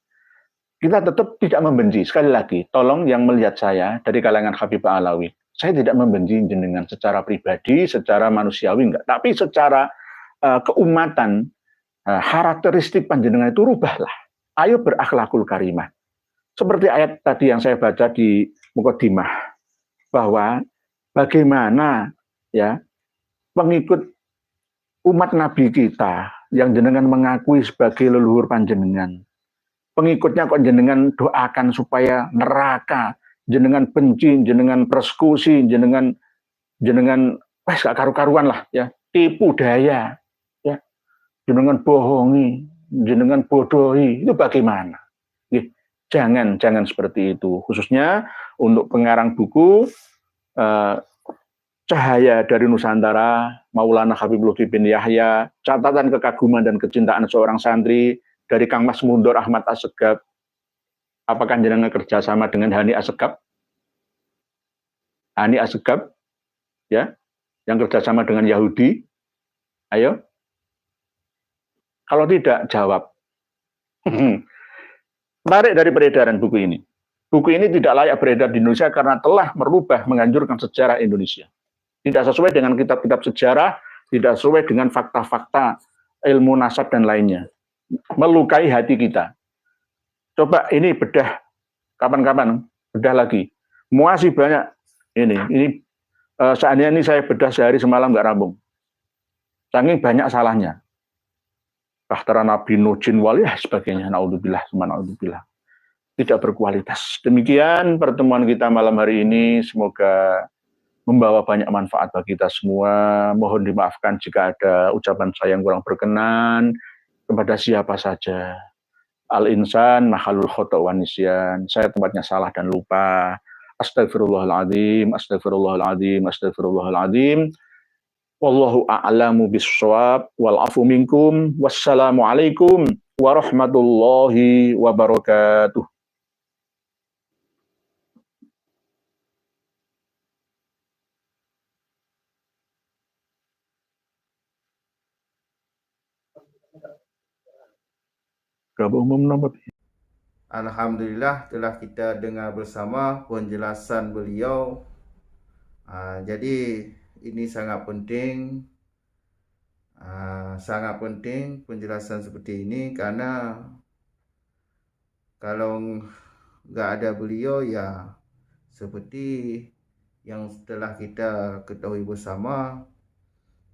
Kita tetap tidak membenci. Sekali lagi, tolong yang melihat saya dari kalangan Habib Alawi. Saya tidak membenci jenengan secara pribadi, secara manusiawi enggak. Tapi secara keumatan, karakteristik panjenengan itu rubahlah. Ayo berakhlakul karimah. Seperti ayat tadi yang saya baca di Muqaddimah. Bahwa bagaimana ya pengikut umat Nabi kita yang jenengan mengakui sebagai leluhur panjenengan. Pengikutnya kok jenengan doakan supaya neraka, jenengan benci, jenengan persekusi, jenengan wes gak karu-karuan lah ya, tipu daya, ya, jenengan bohongi, jenengan bodohi, itu bagaimana? Jangan seperti itu. Khususnya untuk pengarang buku Cahaya dari Nusantara, Maulana Habib Lutfi bin Yahya, catatan kekaguman dan kecintaan seorang santri dari Kang Mas Mundur Ahmad Assegaf. Apakah jenengan kerjasama dengan Hani Assegaf? Hani Assegaf, ya, yang kerjasama dengan Yahudi? Ayo. Kalau tidak, jawab. Tarik dari peredaran buku ini. Buku ini tidak layak beredar di Indonesia karena telah merubah, menghancurkan sejarah Indonesia. Tidak sesuai dengan kitab-kitab sejarah, tidak sesuai dengan fakta-fakta ilmu nasab dan lainnya. Melukai hati kita. Coba ini bedah, kapan-kapan bedah lagi. Masih banyak ini seandainya ini saya bedah sehari semalam nggak rampung. Saking banyak salahnya. Bahtera Nabi Nujin Wali sebagainya. Naudzubillah, naudzubillah. Tidak berkualitas. Demikian pertemuan kita malam hari ini. Semoga membawa banyak manfaat bagi kita semua. Mohon dimaafkan jika ada ucapan saya yang kurang berkenan kepada siapa saja. Al-insan mahalul khota' wa nisyan. Saya tempatnya salah dan lupa. Astagfirullahaladzim, astagfirullahaladzim, astagfirullahaladzim. Wallahu a'lamu bis-shawab wal afu minkum. Wassalamualaikum warahmatullahi wabarakatuh. Alhamdulillah telah kita dengar bersama penjelasan beliau. Jadi ini sangat penting penjelasan seperti ini karena kalau nggak ada beliau ya seperti yang telah kita ketahui bersama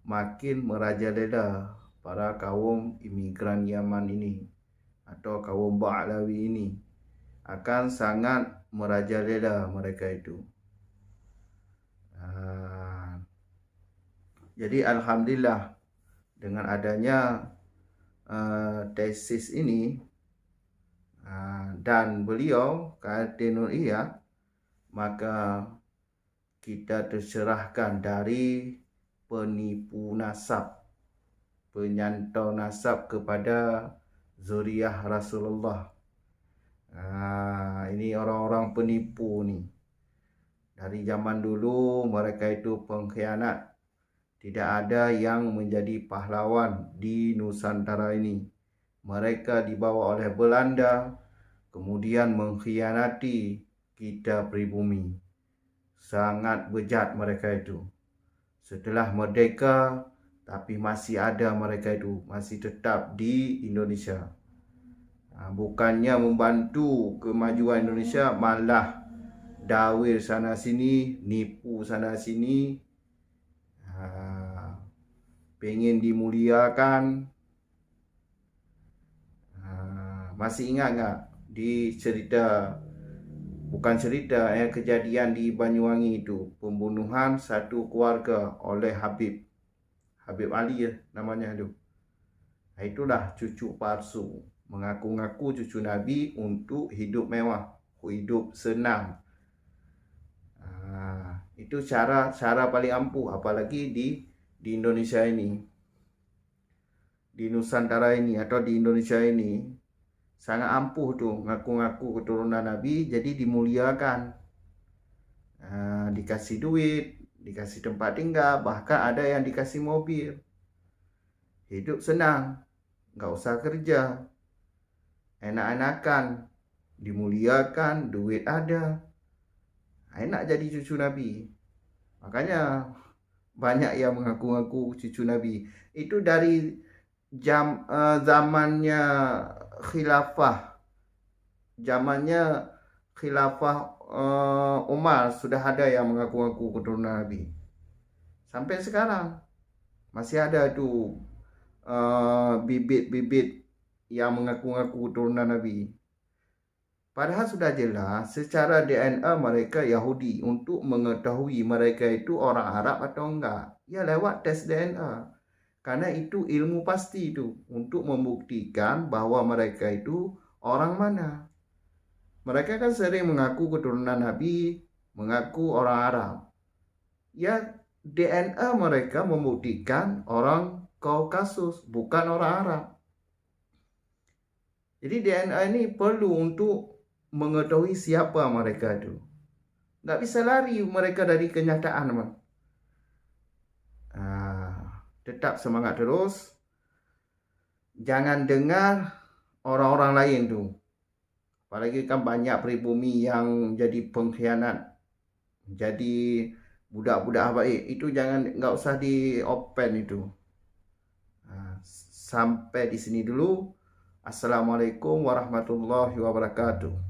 makin merajalela para kaum imigran Yaman ini atau kaum Ba'lawi ini akan sangat merajalela mereka itu. Jadi alhamdulillah dengan adanya tesis ini dan beliau Kartinul Iya, maka kita tercerahkan dari penipu nasab, penyantau nasab kepada zuriyah Rasulullah. Ini orang-orang penipu nih. Dari zaman dulu mereka itu pengkhianat. Tidak ada yang menjadi pahlawan di Nusantara ini. Mereka dibawa oleh Belanda, kemudian mengkhianati kita pribumi. Sangat bejat mereka itu. Setelah merdeka, tapi masih ada mereka itu, masih tetap di Indonesia. Bukannya membantu kemajuan Indonesia, malah dawir sana sini, nipu sana sini, pengen dimuliakan. Masih ingat nggak di cerita, bukan cerita, kejadian di Banyuwangi itu, pembunuhan satu keluarga oleh Habib Ali ya namanya itu. Itulah cucu palsu, mengaku-ngaku cucu Nabi untuk hidup mewah, hidup senang. Itu cara paling ampuh, apalagi di Indonesia ini, di Nusantara ini atau di Indonesia ini sangat ampuh tuh, ngaku-ngaku keturunan Nabi jadi dimuliakan, dikasih duit, dikasih tempat tinggal, bahkan ada yang dikasih mobil, hidup senang, nggak usah kerja, enak-enakan, dimuliakan, duit ada, enak jadi cucu Nabi. Makanya banyak yang mengaku-ngaku cucu Nabi. Itu dari zamannya khilafah Umar sudah ada yang mengaku-ngaku keturunan Nabi. Sampai sekarang masih ada tuh bibit-bibit yang mengaku-ngaku keturunan Nabi. Padahal sudah jelas secara DNA mereka Yahudi. Untuk mengetahui mereka itu orang Arab atau enggak, ya lewat tes DNA. Karena itu ilmu pasti itu, untuk membuktikan bahwa mereka itu orang mana. Mereka kan sering mengaku keturunan Nabi, mengaku orang Arab. Ya DNA mereka membuktikan orang Kaukasus, bukan orang Arab. Jadi DNA ini perlu untuk mengetahui siapa mereka itu. Nggak bisa lari mereka dari kenyataan, man. Tetap semangat terus. Jangan dengar orang-orang lain tuh. Apalagi kan banyak pribumi yang jadi pengkhianat, jadi budak-budak habaib. Itu nggak usah di open itu. Sampai di sini dulu. Assalamualaikum warahmatullahi wabarakatuh.